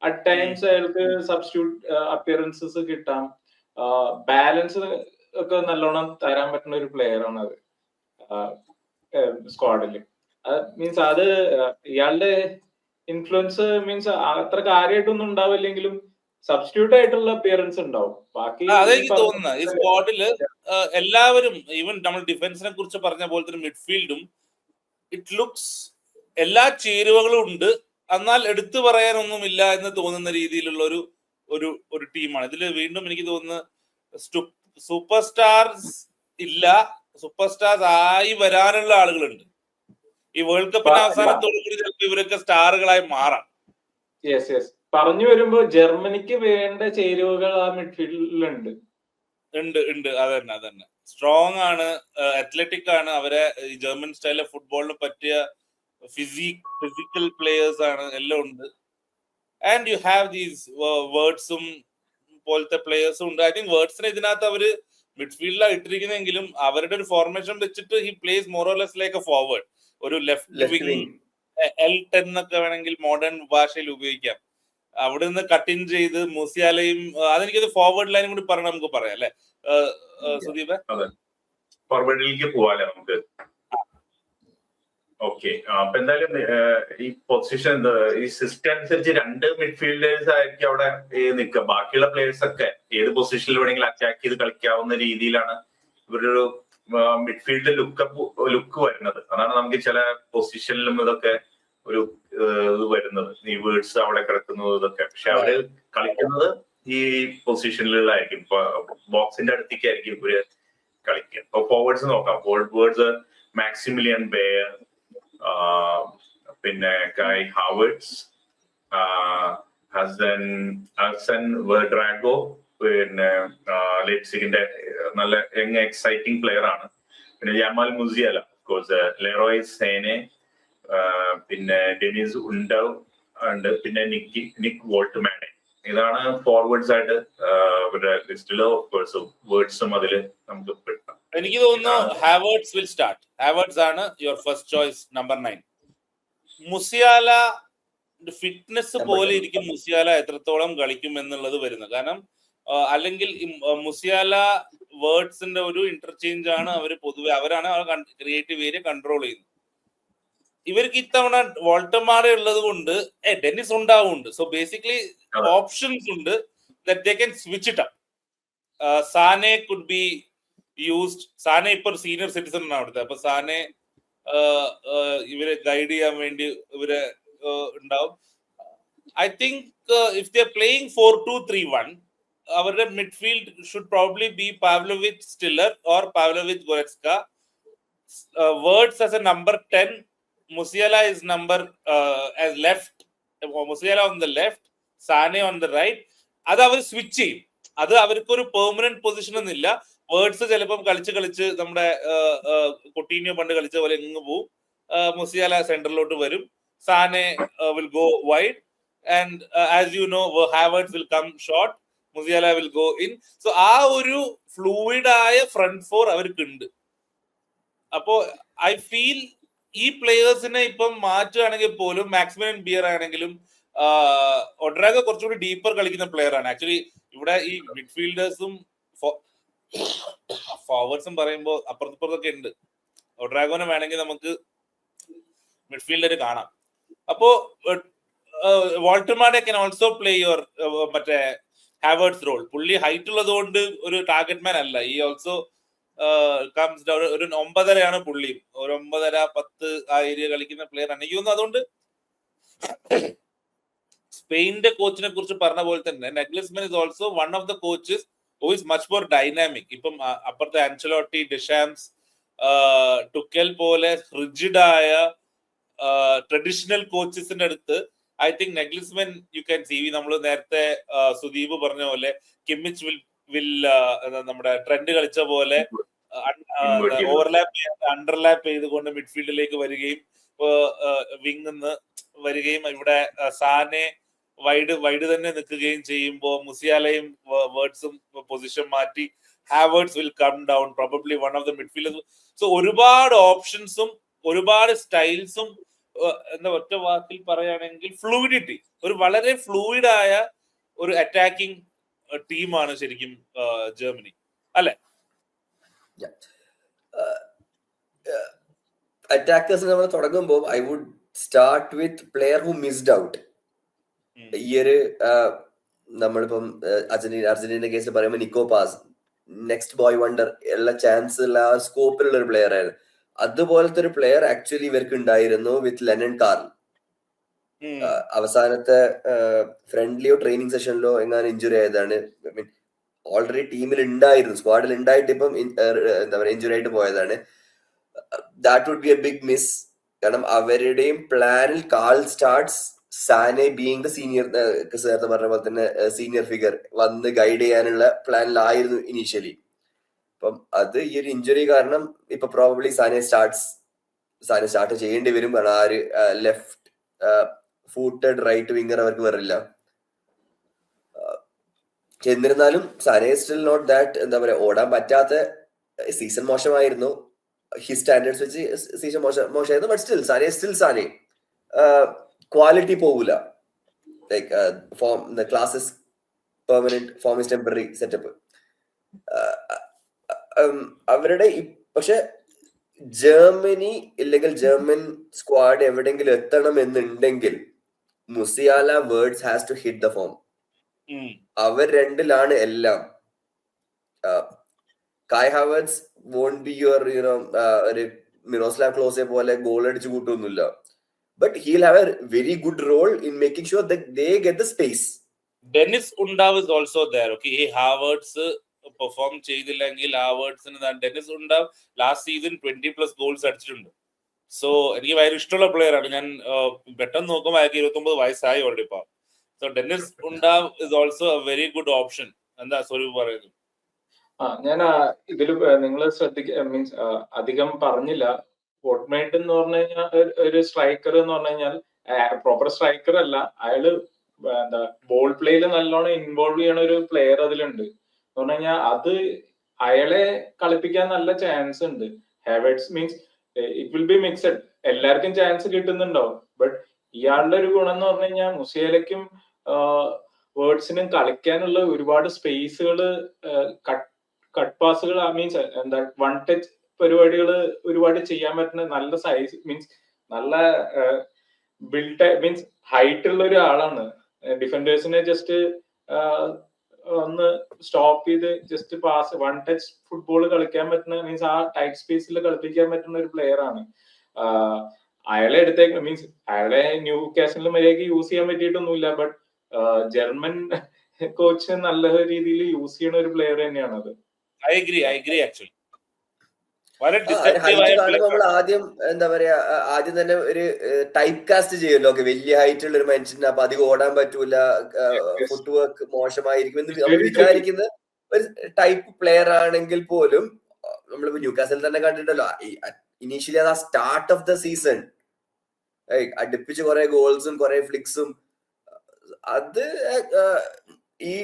അറ്റ് ടൈംസ് അയാൾക്ക് സബ്സ്റ്റിറ്റ്യൂട്ട് അപ്പിയറൻസസ് കിട്ടാം. ബാലൻസ് ഒക്കെ നല്ലോണം തരാൻ പറ്റുന്ന ഒരു പ്ലെയർ ആണ് അത് സ്ക്വാഡില്. മീൻസ് അത് ഇയാളുടെ ഇൻഫ്ലുവൻസ് മീൻസ് അത്ര കാര്യമായിട്ടൊന്നും ഉണ്ടാവില്ലെങ്കിലും സബ്സ്റ്റിറ്റ്യൂട്ട് ആയിട്ടുള്ള അപ്പിയറൻസ് ഉണ്ടാവും. ബാക്കി അതെനിക്ക് തോന്നുന്നത് ഈ സ്ക്വാഡില് എല്ലാവരും, ഈവൻ നമ്മൾ ഡിഫൻസിനെ കുറിച്ച് പറഞ്ഞ പോലെ തന്നെ മിഡ്ഫീൽഡും ഇറ്റ് ലുക്സ് എല്ലാ ചേരുവകളും ഉണ്ട്. എന്നാൽ എടുത്തു പറയാനൊന്നുമില്ല എന്ന് തോന്നുന്ന രീതിയിലുള്ള ഒരു ടീമാണ്. ഇതിൽ വീണ്ടും എനിക്ക് തോന്നുന്നത് സൂപ്പർ സ്റ്റാർസ് ഇല്ല, സൂപ്പർ സ്റ്റാർസ് ആയി വരാനുള്ള ആളുകളുണ്ട്. ഈ വേൾഡ് കപ്പിന്റെ അവസാനത്തോടു കൂടി ചിലപ്പോൾ ഇവരൊക്കെ സ്റ്റാറുകളായി മാറാം. പറഞ്ഞു വരുമ്പോ ജർമ്മനിക്ക് വേണ്ട ചേരുവകൾ ആ മിഡ്ഫീൽഡിലുണ്ട്. ഉണ്ട് അതന്നെ സ്ട്രോങ് ആണ്, അത്ലറ്റിക് ആണ്. അവരെ ഈ ജർമ്മൻ സ്റ്റൈലിലെ ഫുട്ബോളിന് പറ്റിയ ഫിസിക്കൽ പ്ലേയേഴ്സ് ആണ്, എല്ലാം ഉണ്ട്. ആൻഡ് യു ഹാവ് ദീസ് വേർഡ്സും പോലത്തെ പ്ലേയേഴ്സും ഉണ്ട്. ഐ തിങ്ക് വേർഡ്സിനെ ഇതിനകത്ത് അവര് മിഡ്ഫീൽഡിലാണ് ഇട്ടിരിക്കുന്നെങ്കിലും അവരുടെ ഒരു ഫോർമേഷൻ വെച്ചിട്ട് he place more or less like A forward, ഒരു ലെഫ്റ്റ് വിങ് L10 എന്നൊക്കെ വേണമെങ്കിൽ മോഡേൺ ഭാഷയിൽ ഉപയോഗിക്കാം. അവിടെ നിന്ന് കട്ടിൻ ചെയ്ത് മുസിയാലയും അതെനിക്കത് ഫോർവേഡ് ലൈനും കൂടി പറഞ്ഞ നമുക്ക് പറയാം അല്ലെ സുദീപ്? ഫോർവേഡിലേക്ക് പോവാല്ലേ നമുക്ക്? ഓക്കെ. അപ്പൊ എന്തായാലും ഈ പൊസിഷൻ ഈ സിസ്റ്റം അനുസരിച്ച് 2 മിഡ്ഫീൽഡേഴ്സ് ആയിരിക്കും അവിടെ നിൽക്കുക. ബാക്കിയുള്ള പ്ലേയേഴ്സ് ഒക്കെ ഏത് പൊസിഷനിൽ വേണമെങ്കിലും അറ്റാക്ക് ചെയ്ത് കളിക്കാവുന്ന രീതിയിലാണ് ഇവരൊരു മിഡ്ഫീൽഡ് ലുക്ക് വരുന്നത്. അതാണ് നമുക്ക് ചില പൊസിഷനിലും ഇതൊക്കെ ഒരു ഇത് വരുന്നത്, ഈ വേർഡ്സ് അവിടെ കിടക്കുന്നത് ഇതൊക്കെ. പക്ഷെ അവര് കളിക്കുന്നത് ഈ പൊസിഷനിലായിരിക്കും, ബോക്സിന്റെ അടുത്തേക്കായിരിക്കും ഇവര് കളിക്കുക. അപ്പൊ ഫോർവേഡ്സ് നോക്കാം. ഫോർവേഡ്സ് മാക്സിമിലിയൻ ബേയർ, പിന്നെ കൈ ഹാവേർട്സ്, ഹസൻ വെർഡ്രാഗോ, പിന്നെ ലെപ്സിഗിന്റെ നല്ല യങ് എക്സൈറ്റിംഗ് പ്ലെയർ ആണ്. പിന്നെ ജമാൽ മുസിയാല, ഓഫ്കോഴ്സ്, ലെറോയ് സേനെ, പിന്നെ ഡെനിസ് ഉണ്ടവ് ഉണ്ട്, പിന്നെ നിക് വോൾട്ട്മാനെ. ഇതാണ് ഫോർവേഡ്സ് ആയിട്ട് ഇവരുടെ ലിസ്റ്റില്. ഓഫ്കോഴ്സ് വേർഡ്സും അതില് നമുക്ക് പെട്ടാം. എനിക്ക് തോന്നുന്നു ഹാവേർട്സ് വിൽ സ്റ്റാർട്ട്. ഹാവേർട്സ് ആണ് your first choice, number 9. Musiala fitness പോലെ ഇരിക്കും മുസിയാല എത്രത്തോളം കളിക്കും എന്നുള്ളത് വരുന്നത്. കാരണം അല്ലെങ്കിൽ മുസിയാല വേർഡ്സിന്റെ ഒരു ഇന്റർചേഞ്ച് ആണ്. അവര് പൊതുവെ അവരാണ് ക്രിയേറ്റീവ് ഏരിയ കൺട്രോൾ ചെയ്യുന്നത്. ഇവർക്ക് ഇത്തവണ വോൾട്ടമാറെ ഉള്ളത് കൊണ്ട് ഡെന്നിസ് ഉണ്ടാവുന്നുണ്ട്. സോ ബേസിക്കലി ഓപ്ഷൻസ് ഉണ്ട് that they can switch it up. Sane could be used. Sane ഇപ്പൊ സീനിയർ സിറ്റിസൺ ആണ് അവിടുത്തെ. അപ്പൊ സാനെ ഇവരെ ഗൈഡ് ചെയ്യാൻ വേണ്ടി ഇവരെ ഉണ്ടാവും. I think if they are playing 4-2-3-1, അവരുടെ midfield should probably be Pavlovic Stiller or Pavlovic Goretzka. Words as a number 10, Musiala is as left, Musiala on the left, Sane on the right. അത് അവർ switch ചെയ്യും. അത് അവർക്ക് ഒരു permanent position ഒന്നുമില്ല. Words ചിലപ്പം കളിച്ച് നമ്മുടെ കൊട്ടീനിയോ പണ്ട് കളിച്ച പോലെ ഇങ്ങ് പോവും. മുസിയാല സെന്ററിലോട്ട് വരും. Sané will go wide and as you know Havertz will come short, Musiala will go in. So ആ ഒരു ഫ്ലൂയിഡ് ആയ ഫ്രണ്ട് ഫോർ അവർക്കുണ്ട്. അപ്പോ ഐ ഫീൽ ഈ പ്ലേയേഴ്സിനെ ഇപ്പം മാറ്റുകയാണെങ്കിൽ പോലും മാക്സിമം ബിയർ ആണെങ്കിലും ഒഡ്രാഗോ കുറച്ചുകൂടി ഡീപ്പർ കളിക്കുന്ന പ്ലെയർ ആണ്. ആക്ച്വലി ഇവിടെ ഈ മിഡ്ഫീൽഡേഴ്സും ഫോർവേഡ്സും പറയുമ്പോൾ അപ്പുറത്തൊക്കെ ഉണ്ട്. ഒഡ്രാഗോനെ വേണമെങ്കിൽ നമുക്ക് മിഡ്ഫീൽഡർ കാണാം. അപ്പോ വോൾട്ടർമാരെ ക്യാൻ ഓൾസോ പ്ലേ യുവർ മറ്റേ ഹാവേർട്സ് റോൾ. പുള്ളി ഹൈറ്റ് ഉള്ളത് കൊണ്ട് ഒരു ടാർഗറ്റ് മാൻ അല്ല. ഈ ഓൾസോ കംസ് ഡൗൺ. ഒരു 9.5 പുള്ളി, ഒരു 9.5-10 ആ ഏരിയ കളിക്കുന്ന പ്ലെയർ ആണ്. എനിക്ക് തോന്നുന്നു അതുകൊണ്ട് സ്പെയിനിന്റെ കോച്ചിനെ കുറിച്ച് പറഞ്ഞ പോലെ തന്നെ Nagelsmann is also one of the coaches who is much more dynamic. ഇപ്പം അപ്പുറത്തെ ആൻചലോട്ടി, ഡിഷാംസ്, ടുക്കൽ പോലെ റിജിഡ് ആയ ട്രഡീഷണൽ കോച്ചസിന്റെ അടുത്ത് I think Nagelsmann you can see. നമ്മൾ നേരത്തെ സുദീപ് പറഞ്ഞ പോലെ കിമ്മിച്ച് വിൽ നമ്മുടെ ട്രെൻഡ് കളിച്ച പോലെ അണ്ടർലാപ്പ് ചെയ്തുകൊണ്ട് മിഡ്ഫീൽഡിലേക്ക് വരികയും വിങ് നിന്ന് വരികയും ഇവിടെ സാനെ വൈഡ് തന്നെ നിൽക്കുകയും ചെയ്യുമ്പോൾ മുസിയാലയും വേർഡ്സും പൊസിഷൻ മാറ്റി Havertz will come down, probably one of the midfielders. So ഒരുപാട് ഓപ്ഷൻസും ഒരുപാട് സ്റ്റൈൽസും, എന്താ ഒറ്റ വാക്കിൽ പറയുകയാണെങ്കിൽ ഫ്ലൂയിഡിറ്റി, ഒരു വളരെ ഫ്ലൂയിഡ് ആയ ഒരു അറ്റാക്കിംഗ് ടീമാണ് ശരിക്കും ജർമ്മനി, അല്ലെ? അറ്റാക്കേഴ്സ് നമ്മൾ തുടങ്ങുമ്പോൾ I would start with player who missed out. ഈ ഒരു നമ്മളിപ്പം അർജന്റീന കേസിൽ പറയുമ്പോൾ Nico Paz, next boy wonder ഉള്ള ചാൻസ് ഉള്ള ആ സ്കോപ്പിലുള്ള ഒരു പ്ലെയർ ആയിരുന്നു. അതുപോലത്തെ ഒരു പ്ലെയർ ആക്ച്വലി ഇവർക്ക് ഉണ്ടായിരുന്നു വിത്ത് ലെനൻ കാർൽ. അവസാനത്തെ ഫ്രണ്ട്ലിയോ ട്രെയിനിങ് സെഷനിലോ എങ്ങാനും ഇഞ്ചുറി ആയതാണ്. മീൻ ഓൾറെഡി ടീമിൽ ഉണ്ടായിരുന്നു, സ്ക്വാഡിൽ ഉണ്ടായിട്ട് ഇപ്പം എന്താ പറയുക ഇഞ്ചുറി ആയിട്ട് പോയതാണ്. That would be a big miss. കാരണം അവരുടെയും പ്ലാനിൽ Karl starts Sané being the senior, നേരത്തെ പറഞ്ഞ പോലെ തന്നെ സീനിയർ ഫിഗർ വന്ന് ഗൈഡ് ചെയ്യാനുള്ള പ്ലാനിലായിരുന്നു ഇനീഷ്യലി. അപ്പം അത് ഈ ഒരു ഇഞ്ചുറി കാരണം ഇപ്പൊ പ്രോബബ്ലി സാനെ സ്റ്റാർട്ട് ചെയ്യേണ്ടി വരും. കാരണം ആ ഒരു ലെഫ്റ്റ് ഫൂട്ടഡ് റൈറ്റ് വിംഗർ അവർക്ക് വരില്ല. എന്നിരുന്നാലും സാനെ സ്റ്റിൽ നോട്ട് ദാറ്റ്, എന്താ പറയാ, ഓടാൻ പറ്റാത്ത സീസൺ മോശമായിരുന്നു. ഹിസ് സ്റ്റാൻഡേർഡ്സ് വെച്ച് സീസൺ മോശമായിരുന്നു. ബട്ട് സ്റ്റിൽ സാനെ ക്വാളിറ്റി പോകൂല. Like form class is permanent, form is temporary setup. അവരുടെ പക്ഷെ ജർമ്മനി ഇല്ലെങ്കിൽ ജർമ്മൻ സ്ക്വാഡ് എവിടെയെങ്കിലും എത്തണം എന്നുണ്ടെങ്കിൽ Musiala, Wirtz has to hit the form. അവർ രണ്ടിലാണ് എല്ലാം. Kai Havertz won't be your ഒരു മിറോസ്ലാവ് ക്ലോസെ പോലെ ഗോൾ അടിച്ചു കൂട്ടൊന്നുമില്ല. But he'll have a very good role in making sure that they get the space. Dennis Undav is also there. Okay, ഈ Havertz perform ചെയ്തില്ലെങ്കിൽ ഹാവേർട്സിന് Dennis ഉണ്ടാവ് last season 20+ goals അടിച്ചിട്ടുണ്ട്. So എനിക്ക് ഭയങ്കര ഇഷ്ടമുള്ള player ആണ്. ഞാൻ പെട്ടെന്ന് നോക്കുമ്പോൾ അയാൾക്ക് 29 വയസ്സായി ഓൾറെഡി ഇപ്പൊ. So Deniz Undav is also a very good option. എന്താ സ്വരൂപ് പറയുന്നത്? ഞാൻ ഇതിൽ നിങ്ങൾ മീൻസ് അധികം പറഞ്ഞില്ല. ഫോർട്ട്നൈറ്റ് എന്ന് പറഞ്ഞു കഴിഞ്ഞാൽ ഒരു സ്ട്രൈക്കർ എന്ന് പറഞ്ഞു കഴിഞ്ഞാൽ പ്രോപ്പർ സ്ട്രൈക്കർ അല്ല, അയാള് എന്താ ബോൾ പ്ലേയിൽ നല്ലോണം ഇൻവോൾവ് ചെയ്യണ ഒരു പ്ലെയർ അതിലുണ്ട് എന്ന് പറഞ്ഞു കഴിഞ്ഞാൽ അത് അയാളെ കളിപ്പിക്കാൻ നല്ല ചാൻസ് ഉണ്ട്. Havertz means it will be mixed, എല്ലാവർക്കും ചാൻസ് കിട്ടുന്നുണ്ടാവും. ബട്ട് ഇയാളുടെ ഒരു ഗുണം എന്ന് പറഞ്ഞു കഴിഞ്ഞാൽ മുസിയാലയ്ക്കും വേർഡ്സിനും കളിക്കാനുള്ള ഒരുപാട് സ്പേസുകൾ, കട്ട് പാസുകൾ, മീൻസ് എന്താ വൺ ടച്ച് പരിപാടികൾ ഒരുപാട് ചെയ്യാൻ പറ്റുന്ന നല്ല സൈസ്, മീൻസ് നല്ല ബിൽഡ്, മീൻസ് ഹൈറ്റ് ഉള്ള ഒരു ആളാണ്. ഡിഫൻഡേഴ്സിനെ ജസ്റ്റ് ഒന്ന് സ്റ്റോപ്പ് ചെയ്ത് just pass, one touch football കളിക്കാൻ പറ്റുന്ന, മീൻസ് ആ ടൈറ്റ് സ്പേസിൽ കളിപ്പിക്കാൻ പറ്റുന്ന ഒരു പ്ലെയർ ആണ്. അയാളെ എടുത്തേക്ക് മീൻസ് അയാളെ ന്യൂ കാസിൽ മര്യാദക്ക് യൂസ് ചെയ്യാൻ പറ്റിയിട്ടൊന്നുമില്ല. ബട്ട് ജർമ്മൻ കോച്ച് നല്ല രീതിയിൽ യൂസ് ചെയ്യുന്ന ഒരു പ്ലെയർ തന്നെയാണ് അത്. ഐ അഗ്രി ആക്ച്വലി വളരെ ഹൈറ്റ് ഡിസെപ്റ്റീവായ കാണുമ്പോൾ നമ്മൾ ആദ്യം എന്താ പറയാ, ആദ്യം തന്നെ ഒരു ടൈപ്പ് കാസ്റ്റ് ചെയ്യുമല്ലോ. ഓക്കെ, വലിയ ഹൈറ്റ് ഉള്ള ഒരു മനുഷ്യന്, അപ്പൊ അധികം ഓടാൻ പറ്റൂല, ഫുട് വർക്ക് മോശമായിരിക്കും എന്ന് നമ്മൾ വിചാരിക്കുന്ന ഒരു ടൈപ്പ് പ്ലെയർ ആണെങ്കിൽ പോലും നമ്മളിപ്പോ ന്യൂകാസിൽ തന്നെ കണ്ടിട്ടല്ലോ, ഇനീഷ്യലി അത് ആ സ്റ്റാർട്ട് ഓഫ് ദ സീസൺ അടുപ്പിച്ച് കുറെ ഗോൾസും കുറെ ഫ്ലിക്സും, അത് ഈ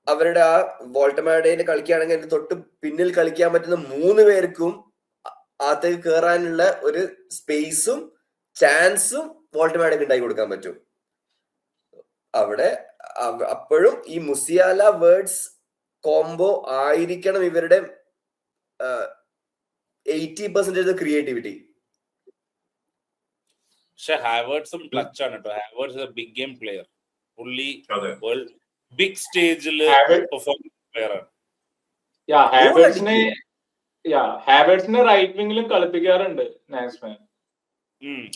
അവരുടെ ആ വോൾട്ടമാഡയിൽ കളിക്കുകയാണെങ്കിൽ അതിന്റെ തൊട്ട് പിന്നിൽ കളിക്കാൻ പറ്റുന്ന 3 പേർക്കും അകത്തേക്ക് കയറാനുള്ള ഒരു സ്പേസും ചാൻസും വോൾട്ടമാഡയ്ക്ക് ഉണ്ടാക്കി കൊടുക്കാൻ പറ്റും. അവിടെ അപ്പോഴും ഈ മുസിയാല വേർഡ്സ് കോംബോ ആയിരിക്കണം ഇവരുടെ 80% ക്രിയേറ്റിവിറ്റി. പക്ഷെ ഹാവേർട്സും ക്ലച്ച് ആണ് കേട്ടോ. Havertz a big game player. പുള്ളി ബിഗ് സ്റ്റേജിൽ പെർഫോം പ്ലെയർ ആണ്. ഹാവേർട്സിനെ റൈറ്റ് വിംഗിലും കളിപ്പിക്കാറുണ്ട് നാഗ്സ്മാൻ.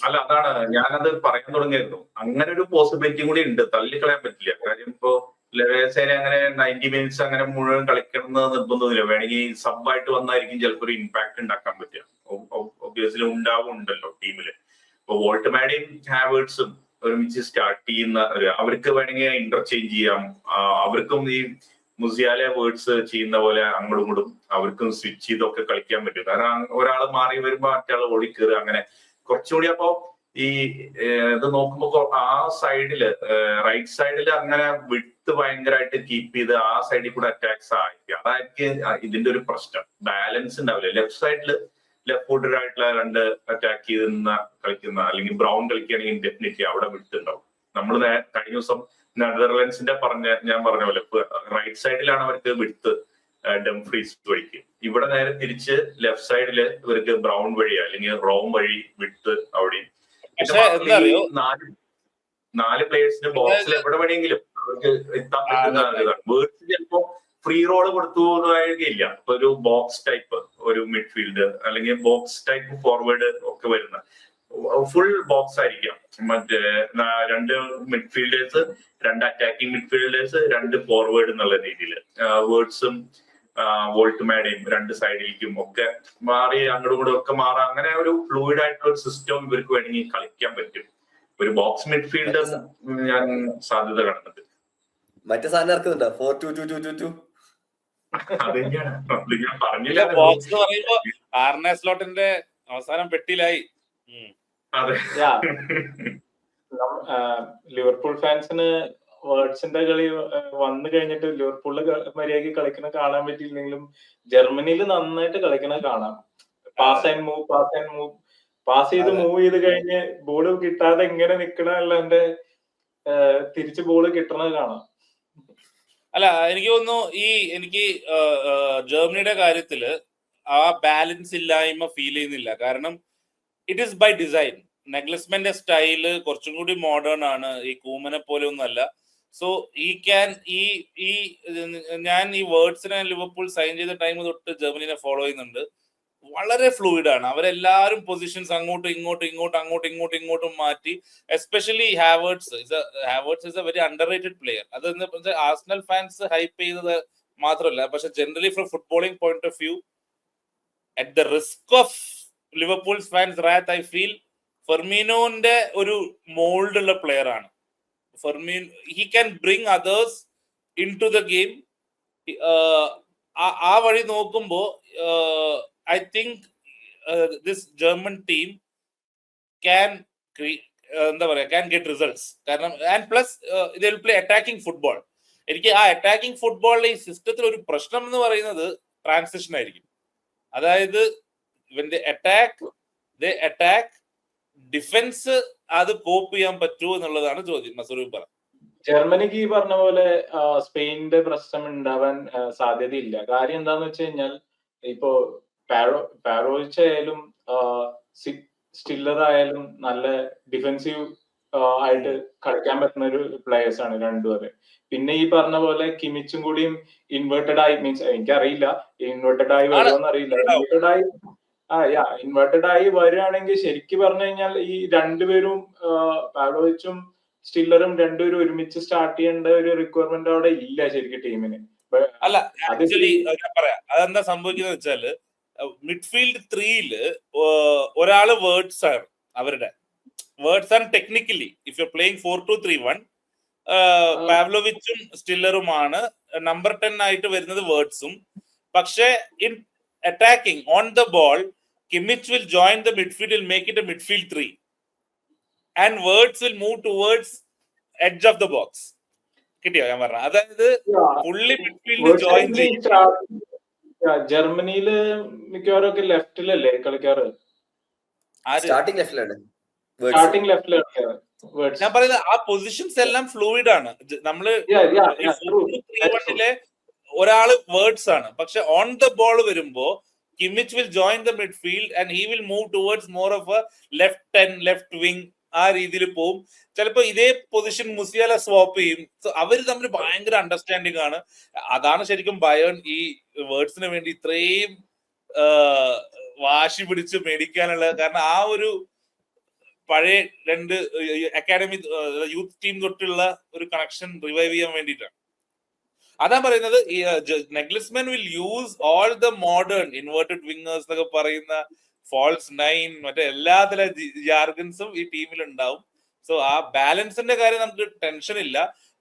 അല്ല, അതാണ് ഞാനത് പറയാൻ തുടങ്ങിയായിരുന്നു. അങ്ങനെ ഒരു പോസിബിലിറ്റി കൂടി ഉണ്ട്, തള്ളിക്കളയാൻ പറ്റില്ല. കാര്യം ഇപ്പോ ലെവേസേനെ അങ്ങനെ 90 മിനിറ്റ്സ് അങ്ങനെ മുഴുവൻ കളിക്കണം എന്ന് നിർബന്ധമില്ല. വേണമെങ്കിൽ സബായിട്ട് വന്നായിരിക്കും ചിലപ്പോൾ ഒരു ഇമ്പാക്ട് ഉണ്ടാക്കാൻ പറ്റുക. ഒബ്വിയസ്ലി ഉണ്ടാവുണ്ടല്ലോ ടീമില്. ഇപ്പൊ വോൾട്ടമാഡയും ഹാവേർട്സും ഒരുമിച്ച് സ്റ്റാർട്ട് ചെയ്യുന്ന അവർക്ക് വേണമെങ്കിൽ ഇന്റർചേഞ്ച് ചെയ്യാം. അവർക്കും ഈ മുസിയാല വേർഡ്സ് ചെയ്യുന്ന പോലെ അങ്ങോട്ടും ഇങ്ങോട്ടും അവർക്കും സ്വിച്ച് ചെയ്തൊക്കെ കളിക്കാൻ പറ്റും. കാരണം ഒരാൾ മാറി വരുമ്പോ മറ്റേ ഓടിക്കേറുക, അങ്ങനെ കുറച്ചുകൂടി. അപ്പൊ ഈ ഇത് നോക്കുമ്പോ ആ സൈഡില് റൈറ്റ് സൈഡില് അങ്ങനെ വിട്ട് ഭയങ്കരമായിട്ട് കീപ്പ് ചെയ്ത് ആ സൈഡിൽ കൂടെ അറ്റാക്സ് ആയിരിക്കും. അതായിരിക്കും ഇതിന്റെ ഒരു പ്രശ്നം. ബാലൻസ് ഉണ്ടാവില്ല. ലെഫ്റ്റ് സൈഡില് ലെഫ്റ്റ് ഫുട്ടഡ് ആയിട്ടുള്ള 2 അറ്റാക്ക് ചെയ്ത് കളിക്കുന്ന, അല്ലെങ്കിൽ ബ്രൗൺ കളിക്കുകയാണെങ്കിൽ ഡെഫിനറ്റ്ലി അവിടെ വിട്ടുണ്ടാവും. നമ്മൾ കഴിഞ്ഞ ദിവസം നെതർലൻഡ്സിന്റെ ഞാൻ പറഞ്ഞ പോലെ റൈറ്റ് സൈഡിലാണ് അവർക്ക് വിട്ട് ഡംഫ്രീസ് വഴിക്ക്. ഇവിടെ നേരെ തിരിച്ച് ലെഫ്റ്റ് സൈഡില് ഇവർക്ക് ബ്രൗൺ വഴിയാ അല്ലെങ്കിൽ റോം വഴി വിട്ട് അവിടെയും. നാല് പ്ലേയേഴ്സിന് ബോക്സിൽ എവിടെ വേണമെങ്കിലും അവർക്ക് എത്താൻ പറ്റുന്ന ഇതാണ്. വേർഡ്സ് ചിലപ്പോ ഫ്രീ റോള് കൊടുത്തു പോകുന്നതായിരിക്കില്ല. ഇപ്പൊ ഒരു ബോക്സ് ടൈപ്പ് ഒരു മിഡ്ഫീൽഡ് അല്ലെങ്കിൽ ബോക്സ് ടൈപ്പ് ഫോർവേഡ് ഒക്കെ വരുന്ന ഫുൾ ബോക്സ് ആയിരിക്കാം. മറ്റേ 2 മിഡ്ഫീൽഡേഴ്സ്, 2 അറ്റാക്കിംഗ് മിഡ്ഫീൽഡേഴ്സ്, 2 ഫോർവേഡ് എന്നുള്ള രീതിയിൽ വേർഡ്സും വോൾട്ടമാഡയും 2 സൈഡിലേക്കും ഒക്കെ മാറി അങ്ങോട്ടും ഇങ്ങോട്ടും ഒക്കെ മാറാം. അങ്ങനെ ഒരു ഫ്ലൂയിഡ് ആയിട്ടുള്ള ഒരു സിസ്റ്റം ഇവർക്ക് വേണമെങ്കിൽ കളിക്കാൻ പറ്റും. ഒരു ബോക്സ് മിഡ്ഫീൽഡ് ഞാൻ സാധ്യത കാണുന്നുണ്ട്. മറ്റേ സാധനം ഇറക്കുന്നുണ്ടോ 4-2-2-2-2? അത് ഞാൻ പറഞ്ഞില്ല. ബോക്സ് പറയുമ്പോ ആർനെ സ്ലോട്ടിന്റെ അവസാനം പെട്ടിയിലായി. അതെ, ലിവർപൂൾ ഫാൻസിന് വേർഡ്സിന്റെ കളി വന്നു കഴിഞ്ഞിട്ട് ലിവർപൂളില് മര്യാദയ്ക്ക് കളിക്കണ കാണാൻ പറ്റിയില്ലെങ്കിലും ജർമ്മനിയിൽ നന്നായിട്ട് കളിക്കണ കാണാം. പാസ് ആൻഡ് മൂവ് പാസ് ചെയ്ത് മൂവ് ചെയ്ത് കഴിഞ്ഞ് ബോള് കിട്ടാതെ എങ്ങനെ നിക്കണ അല്ലാണ്ട് തിരിച്ച് ബോള് കിട്ടണത് കാണാം. അല്ല, എനിക്ക് തോന്നുന്നു എനിക്ക് ജർമ്മനിയുടെ കാര്യത്തില് ആ ബാലൻസ് ഇല്ലായ്മ ഫീൽ ചെയ്യുന്നില്ല. കാരണം ഇറ്റ് ഈസ് ബൈ ഡിസൈൻ. നെഗ്ലസ്മെന്റെ സ്റ്റൈല് കുറച്ചും കൂടി മോഡേൺ ആണ്. ഈ കൂമനെ പോലെ ഒന്നും അല്ല. സോ ഞാൻ ഈ വേർഡ്സിനെ ലിവർപൂൾ സൈൻ ചെയ്ത ടൈം തൊട്ട് ജർമ്മനിനെ ഫോളോ ചെയ്യുന്നുണ്ട്. വളരെ ഫ്ലൂയിഡ് ആണ്. അവരെല്ലാവരും പൊസിഷൻസ് അങ്ങോട്ടും ഇങ്ങോട്ടും മാറ്റി. Especially Havertz is a very underrated player. അത് ആർസണൽ ഫാൻസ് ഹൈപ്പ് ചെയ്തത് മാത്രമല്ല, പക്ഷെ generally from footballing point of view, at the risk of Liverpool's fans wrath, I feel ഫെർമിനോന്റെ ഒരു മോൾഡ് ഉള്ള പ്ലെയർ ആണ് Firmino. He can bring others in to the game. ആ വഴി നോക്കുമ്പോ I think this German team can get results. And plus they will play attacking football. എനിക്ക് ആ attacking ഫുട്ബോളിലെ ഈ സിസ്റ്റത്തിൽ ഒരു പ്രശ്നം എന്ന് പറയുന്നത് ട്രാൻസിഷൻ ആയിരിക്കും. അതായത് അറ്റാക്ക് ഡിഫൻസ് അത് കോപ്പ് ചെയ്യാൻ പറ്റുമോ എന്നുള്ളതാണ് ചോദ്യം. മസൂർ പറ. ജർമ്മനിക്ക് ഈ പറഞ്ഞ പോലെ സ്പെയിനിന്റെ പ്രശ്നം ഉണ്ടാവാൻ സാധ്യതയില്ല. കാര്യം എന്താന്ന് വെച്ച് കഴിഞ്ഞാൽ ഇപ്പോ പാരോവിച്ച് ആയാലും സ്റ്റില്ലർ ആയാലും നല്ല ഡിഫെൻസീവ് ആയിട്ട് കളിക്കാൻ പറ്റുന്ന ഒരു പ്ലേയേഴ്സ് ആണ് രണ്ടുപേരെ. പിന്നെ ഈ പറഞ്ഞ പോലെ കിമിച്ചും കൂടിയും ഇൻവേർട്ടഡ് ആയി, മീൻസ് എനിക്കറിയില്ല ഇൻവേർട്ടഡ് ആയി വരുമോന്ന് അറിയില്ല. ഇൻവേർട്ടഡ് ആയി വരികയാണെങ്കിൽ ശരിക്കും പറഞ്ഞു കഴിഞ്ഞാൽ ഈ രണ്ടുപേരും പാവ്ലോവിച്ചും സ്റ്റില്ലറും രണ്ടുപേരും ഒരുമിച്ച് സ്റ്റാർട്ട് ചെയ്യേണ്ട ഒരു റിക്വയർമെന്റ് അവിടെ ഇല്ല ശരിക്കും ടീമിന്. അല്ല ആക്ച്വലി ഞാൻ പറയാം അതെന്താ സംഭവിക്കുന്നത് വെച്ചാല് മിഡ്ഫീൽഡ് 3-ല് ഒരാള് വേർഡ്സ് ആണ് അവരുടെ Wirtz and technically if you playing 4-2-3-1 പാവ്ലോവിച്ചും സ്റ്റില്ലറുമാണ്. നമ്പർ 10 ആയിട്ട് വരുന്നത് വേർഡ്സും. പക്ഷെ in attacking on the ball, Kimmich will join the midfield, will make it a midfield 3 and Wirtz will move towards edge of the box. കിട്ടിയോ ഞാൻ പറഞ്ഞ? അതായത് ഫുള്ളി മിഡ്ഫീൽഡ് ജോയിൻ ചെയ്യും. ജർമ്മനിയില് മിക്കവാറും ഒക്കെ ലെഫ്റ്റിലല്ലേ കളിക്കാറ്? സ്റ്റാർട്ടിംഗ് ലെഫ്റ്റിലാണ്. ഞാൻ പറയുന്നത് ആ പൊസിഷൻസ് എല്ലാം ഫ്ലൂയിഡ് ആണ്. നമ്മള് 4-2-3-1-ലെ ഒരാള് വേർഡ്സ് ആണ്. പക്ഷെ ഓൺ ദ ബോൾ വരുമ്പോ Kimmich will join the midfield and he will move towards more of A left 10 left wing ആ രീതിയിൽ പോവും. ചിലപ്പോ ഇതേ പൊസിഷൻ മുസിയാല സ്വാപ്പ് ചെയ്യും. അവര് തമ്മിൽ ഭയങ്കര അണ്ടർസ്റ്റാൻഡിങ് ആണ്. അതാണ് ശരിക്കും ബയേൺ ഈ വേർഡ്സിന് വേണ്ടി ഇത്രയും വാശി പിടിച്ച് മേടിക്കാനുള്ള കാരണം. ആ ഒരു പഴയ രണ്ട് അക്കാഡമി യൂത്ത് ടീം തൊട്ടുള്ള ഒരു കണക്ഷൻ റിവൈവ് ചെയ്യാൻ വേണ്ടിയിട്ടാണ്. അതാ പറയുന്നത് Nagelsmann will use all the modern inverted wingers എന്നൊക്കെ പറയുന്ന ഫോൾസ് 9 മറ്റേ എല്ലാത്തിലെ ജാർഗൻസും ഈ ടീമിൽ ഉണ്ടാവും. സോ ആ ബാലൻസിന്റെ കാര്യം നമുക്ക് ടെൻഷൻ ഇല്ല.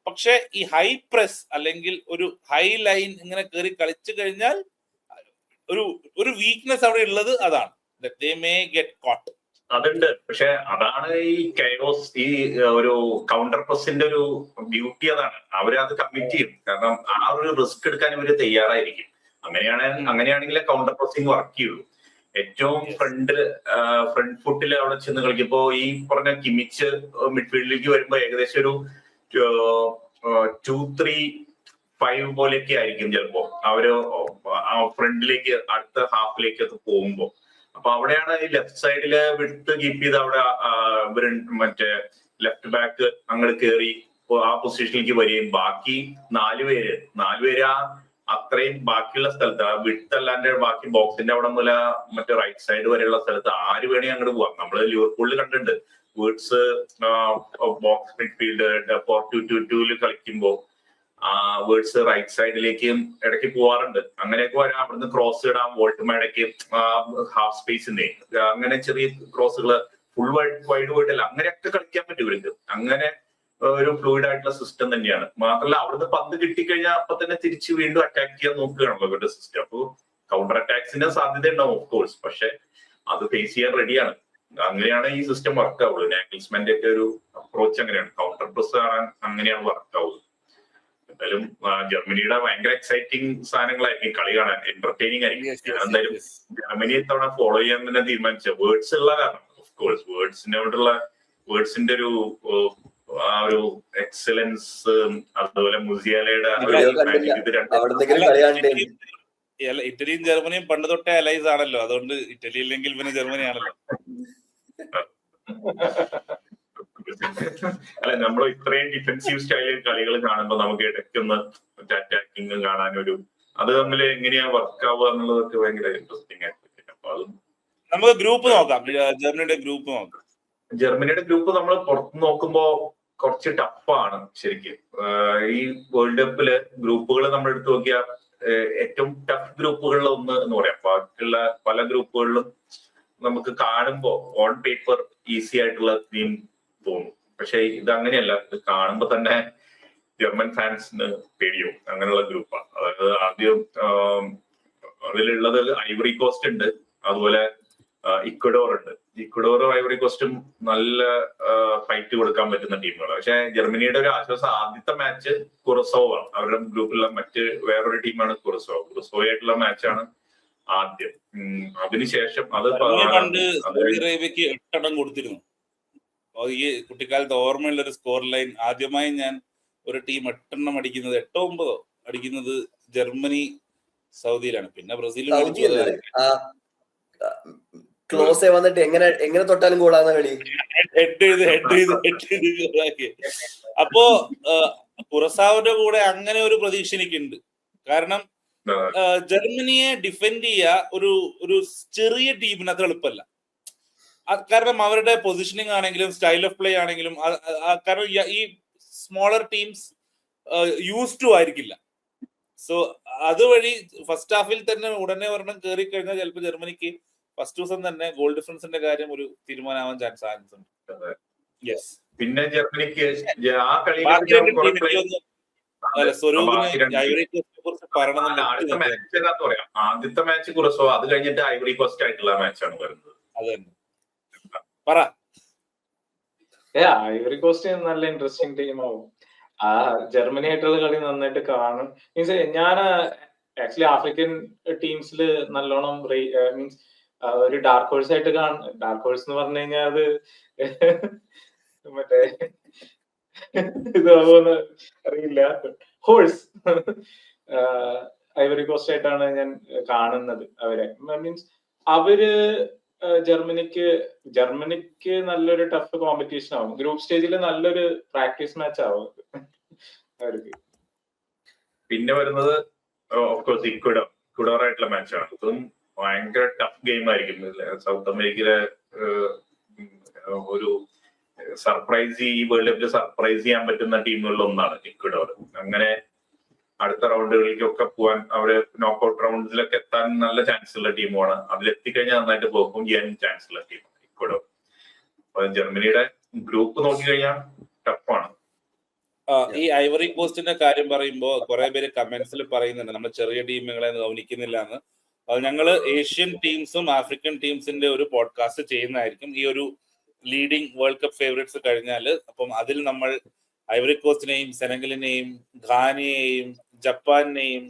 പക്ഷെ ഈ ഹൈ പ്രസ് അല്ലെങ്കിൽ ഒരു ഹൈ ലൈൻ ഇങ്ങനെ കയറി കളിച്ചു കഴിഞ്ഞാൽ ഒരു വീക്ക്നെസ് അവിടെ ഉള്ളത് അതാണ്. They may get caught. അതുണ്ട്. പക്ഷെ അതാണ് ഈ കെയോസ്, ഈ ഒരു കൗണ്ടർ പ്രസിന്റെ ഒരു ബ്യൂട്ടി. അതാണ് അവരത് കമ്മിറ്റ് ചെയ്യും. കാരണം ആ ഒരു റിസ്ക് എടുക്കാൻ ഇവര് തയ്യാറായിരിക്കും. അങ്ങനെയാണെങ്കിൽ കൗണ്ടർ പ്രസിങ് വർക്ക് ചെയ്യുള്ളൂ. ഏറ്റവും ഫ്രണ്ട് ഫുട്ടിൽ അവിടെ ചെന്ന് കളിക്കുമ്പോ ഈ പറഞ്ഞ കിമിച്ച് മിഡ്ഫീൽഡിലേക്ക് വരുമ്പോ ഏകദേശം ഒരു 2-3-5 പോലെയൊക്കെ ആയിരിക്കും ചിലപ്പോ അവര് ഫ്രണ്ടിലേക്ക് അടുത്ത ഹാഫിലേക്ക് പോകുമ്പോ. അപ്പൊ അവിടെയാണ് ഈ ലെഫ്റ്റ് സൈഡില് വിട്ട് കീപ്പ് ചെയ്ത് അവിടെ മറ്റേ ലെഫ്റ്റ് ബാക്ക് അങ്ങോട്ട് കയറി ആ പൊസിഷനിലേക്ക് വരികയും ബാക്കി 4 പേര് ആ അത്രയും ബാക്കിയുള്ള സ്ഥലത്ത് ആ വിട്ടല്ലാണ്ട് ബാക്കി ബോക്സിന്റെ അവിടെ മുതൽ മറ്റേ റൈറ്റ് സൈഡ് വരെയുള്ള സ്ഥലത്ത് ആര് വേണമെങ്കിൽ അങ്ങോട്ട് പോവാം. നമ്മള് ലിവർപൂളിൽ കണ്ടിട്ടുണ്ട് വേർഡ്സ് ബോക്സ് മിഡ്ഫീൽഡ് 4-2-2-2 കളിക്കുമ്പോ വേർഡ്സ് റൈറ്റ് സൈഡിലേക്ക് ഇടയ്ക്ക് പോവാറുണ്ട്. അങ്ങനെയൊക്കെ വരാം. അവിടുന്ന് ക്രോസ് ഇടാം വോൾട്ടുമാടേക്ക് ഹാഫ് സ്പേസിന്റെ അങ്ങനെ ചെറിയ ക്രോസുകള് ഫുൾ വൈഡ് പോയിട്ടല്ല അങ്ങനെയൊക്കെ കളിക്കാൻ പറ്റും ഇവർക്ക്. അങ്ങനെ ഒരു ഫ്ലൂയിഡ് ആയിട്ടുള്ള സിസ്റ്റം തന്നെയാണ്. മാത്രമല്ല അവിടുന്ന് പന്ത് കിട്ടിക്കഴിഞ്ഞാൽ അപ്പൊ തന്നെ തിരിച്ച് വീണ്ടും അറ്റാക്ക് ചെയ്യാൻ നോക്കുകയാണല്ലോ ഇവരുടെ സിസ്റ്റം. അപ്പൊ കൗണ്ടർ അറ്റാക്സിന് സാധ്യത ഉണ്ടാവും ഓഫ് കോഴ്സ്. പക്ഷെ അത് ഫേസ് ചെയ്യാൻ റെഡിയാണ്. അങ്ങനെയാണ് ഈ സിസ്റ്റം വർക്ക് ആവുള്ളൂ. നാഗ്ലിസ്മാന്റെ ഒക്കെ ഒരു അപ്രോച്ച് അങ്ങനെയാണ്. കൗണ്ടർ പ്രസ് കാണാൻ അങ്ങനെയാണ് വർക്ക് ആവുന്നത്. എന്തായാലും ജർമ്മനിയുടെ ഭയങ്കര എക്സൈറ്റിംഗ് സാധനങ്ങളായിരിക്കും കളി കാണാൻ. എന്റർടൈനിങ് ആയിരിക്കും. ഞാൻ എന്തായാലും ജർമ്മനിയെ തവണ ഫോളോ ചെയ്യാൻ തന്നെ തീരുമാനിച്ച വേർഡ്സ് ഉള്ള കാരണം ഓഫ് കോഴ്സ് വേർഡ്സിനോടുള്ള വേർഡ്സിന്റെ ആ ഒരു എക്സലൻസ് അതുപോലെ മുസിയാലയുടെ ഇറ്റലിയും ജർമ്മനിയും പണ്ട് തൊട്ടേ അലൈസ് ആണല്ലോ. അതുകൊണ്ട് ഇറ്റലി ഇല്ലെങ്കിൽ പിന്നെ ജർമ്മനി ആണല്ലോ. അല്ല നമ്മൾ ഇത്രയും ഡിഫെൻസീവ് സ്റ്റൈലിൽ കളികൾ കാണുമ്പോൾ നമുക്ക് ഇടയ്ക്കൊന്ന് അറ്റാക്കിങ് കാണാനൊരു അത് തമ്മിൽ എങ്ങനെയാ വർക്ക് ആവുക എന്നുള്ളതൊക്കെ ഭയങ്കര ഇൻട്രസ്റ്റിംഗ് ആയിട്ട്. അപ്പൊ അതും നമുക്ക് ഗ്രൂപ്പ് നോക്കാം. ജർമ്മനിയുടെ ഗ്രൂപ്പ് നോക്കാം. ജർമ്മനിയുടെ ഗ്രൂപ്പ് നമ്മൾ പുറത്ത് നോക്കുമ്പോ കുറച്ച് ടഫാണ് ശരിക്കും. ഈ വേൾഡ് കപ്പില് ഗ്രൂപ്പുകൾ നമ്മൾ എടുത്തു നോക്കിയാൽ ഏറ്റവും ടഫ് ഗ്രൂപ്പുകളിൽ ഒന്ന് എന്ന് പറയാം. ബാക്കിയുള്ള പല ഗ്രൂപ്പുകളിലും നമുക്ക് കാണുമ്പോ ഓൺ പേപ്പർ ഈസി ആയിട്ടുള്ള ടീം തോന്നും. പക്ഷെ ഇത് അങ്ങനെയല്ല. ഇത് കാണുമ്പോ തന്നെ ജർമ്മൻ ഫാൻസിന് പേടിയോ അങ്ങനെയുള്ള ഗ്രൂപ്പാണ്. അതായത് ആദ്യം അതിലുള്ളത് ഐവറി കോസ്റ്റ് ഉണ്ട്, അതുപോലെ ഇക്വഡോർ ഉണ്ട്. ഇക്വഡോറും ഐവറി കോസ്റ്റും നല്ല ഫൈറ്റ് കൊടുക്കാൻ പറ്റുന്ന ടീമുകളാണ്. പക്ഷെ ജർമ്മനിയുടെ ഒരു ആശ്വാസം ആദ്യത്തെ മാച്ച് കുറസോവ് ആണ്. അവരുടെ ഗ്രൂപ്പിലുള്ള വേറൊരു ടീമാണ് കുറസോവ് ആയിട്ടുള്ള മാച്ചാണ് ആദ്യം. അതിനുശേഷം അത് പണ്ട് സൗദി അറേബ്യക്ക് 8 എണ്ണം കൊടുത്തിരുന്നു. ഈ കുട്ടിക്കാലത്ത് ഓർമ്മയുള്ള ഒരു സ്കോർ ലൈൻ. ആദ്യമായി ഞാൻ ഒരു ടീം 8 എണ്ണം അടിക്കുന്നത് 8-9 അടിക്കുന്നത് ജർമ്മനി സൗദിയിലാണ്. പിന്നെ ബ്രസീൽ ക്ലോസ് വന്നിട്ട് എങ്ങനെ തൊട്ടാലും ഗോളാന്ന കളി. ഹെഡ് ചെയ്ത് ഗോളാക്കി. അപ്പോ കുറസാവിന്റെ കൂടെ അങ്ങനെ ഒരു പ്രതീക്ഷ എനിക്കുണ്ട്. കാരണം ജർമ്മനിയെ ഡിഫെൻഡ് ചെയ്യുക ഒരു ചെറിയ ടീമിന് അത്ര എളുപ്പമല്ല. കാരണം അവരുടെ പൊസിഷനിങ് ആണെങ്കിലും സ്റ്റൈൽ ഓഫ് പ്ലേ ആണെങ്കിലും കാരണം ഈ സ്മോളർ ടീംസ് യൂസ് ടു ആയിരിക്കില്ല. സോ അതുവഴി ഫസ്റ്റ് ഹാഫിൽ തന്നെ ഉടനെ ഒരെണ്ണം കയറി കഴിഞ്ഞാൽ ചിലപ്പോൾ ജർമ്മനിക്ക് ഫസ്റ്റ് ദിവസം തന്നെ ഗോൾ ഡിഫറൻസിന്റെ കാര്യം ഒരു തീരുമാനമാവാൻ ചാൻസ് ഉണ്ട്. യെസ്. പിന്നെ ജർമ്മനിക്ക് ആ കളി ആദ്യത്തെ മാച്ച് കുറസോ, അത് കഴിഞ്ഞിട്ട് ഐവറി കോസ്റ്റ് ആയിട്ടുള്ള മാച്ചാണ് വരുന്നത്. ഐവറി കോസ്റ്റ് നല്ല ഇൻട്രസ്റ്റിംഗ് ടീം ആവും. ആ ജർമ്മനി ആയിട്ടുള്ള കളി നന്നായിട്ട് കാണും. മീൻസ് ഞാൻ ആക്ച്വലി ആഫ്രിക്കൻ ടീംസിൽ നല്ലോണം മീൻസ് ഒരു ഡാർക്ക് ഹോഴ്സ് ആയിട്ട് ഡാർക്ക് ഹോഴ്സ് എന്ന് പറഞ്ഞു കഴിഞ്ഞാൽ അത് മറ്റേ ഇതാവുമെന്ന് അറിയില്ല. ഹോഴ്സ് ഐവറി കോസ്റ്റ് ആയിട്ടാണ് ഞാൻ കാണുന്നത് അവരെ. മീൻസ് അവര് ജർമ്മനിക്ക് നല്ലൊരു ടഫ് കോമ്പറ്റീഷൻ ആവും. ഗ്രൂപ്പ് സ്റ്റേജിൽ നല്ലൊരു പ്രാക്ടീസ് മാച്ച് ആവും അവർക്ക്. പിന്നെ വരുന്നത് ഓഫ്കോഴ്സ് ഇക്വഡോർ ആയിട്ടുള്ള മാച്ചാണ്. അതും ഭയങ്കര ടഫ് ഗെയിം ആയിരിക്കും. സൗത്ത് അമേരിക്കയിലെ ഒരു സർപ്രൈസ്, ഈ വേൾഡ് കപ്പിൽ സർപ്രൈസ് ചെയ്യാൻ പറ്റുന്ന ടീമുകളിൽ ഒന്നാണ് ഇക്വഡോർ. അങ്ങനെ അടുത്ത റൗണ്ടുകളിലേക്കൊക്കെ പോകാൻ, അവര് നോക്കൌട്ട് റൗണ്ടിലൊക്കെ എത്താൻ നല്ല ചാൻസ് ഉള്ള ടീമാണ്. അതിലെത്തിക്കഴിഞ്ഞാൽ നന്നായിട്ട് പെർഫോം ചെയ്യാൻ ചാൻസ് ഉള്ള ടീമാണ് ഇക്വഡോർ. അപ്പൊ ജർമ്മനിയുടെ ഗ്രൂപ്പ് നോക്കിക്കഴിഞ്ഞാൽ ടഫാണ്. ഈ ഐവറി കോസ്റ്റിന്റെ കാര്യം പറയുമ്പോൾ കുറെ പേര് കമന്റ്സിൽ പറയുന്നുണ്ട് നമ്മൾ ചെറിയ ടീമുകളെ ഗൗനിക്കുന്നില്ല എന്ന്. ഞങ്ങള് ഏഷ്യൻ ടീംസും ആഫ്രിക്കൻ ടീംസിന്റെ ഒരു പോഡ്കാസ്റ്റ് ചെയ്യുന്നതായിരിക്കും ഈ ഒരു ലീഡിംഗ് വേൾഡ് കപ്പ് ഫേവറേറ്റ്സ് കഴിഞ്ഞാല്. അപ്പം അതിൽ നമ്മൾ ഐവറി കോസ്റ്റിനെയും സെനഗലിനെയും ഘാനയെയും ജപ്പാനെയും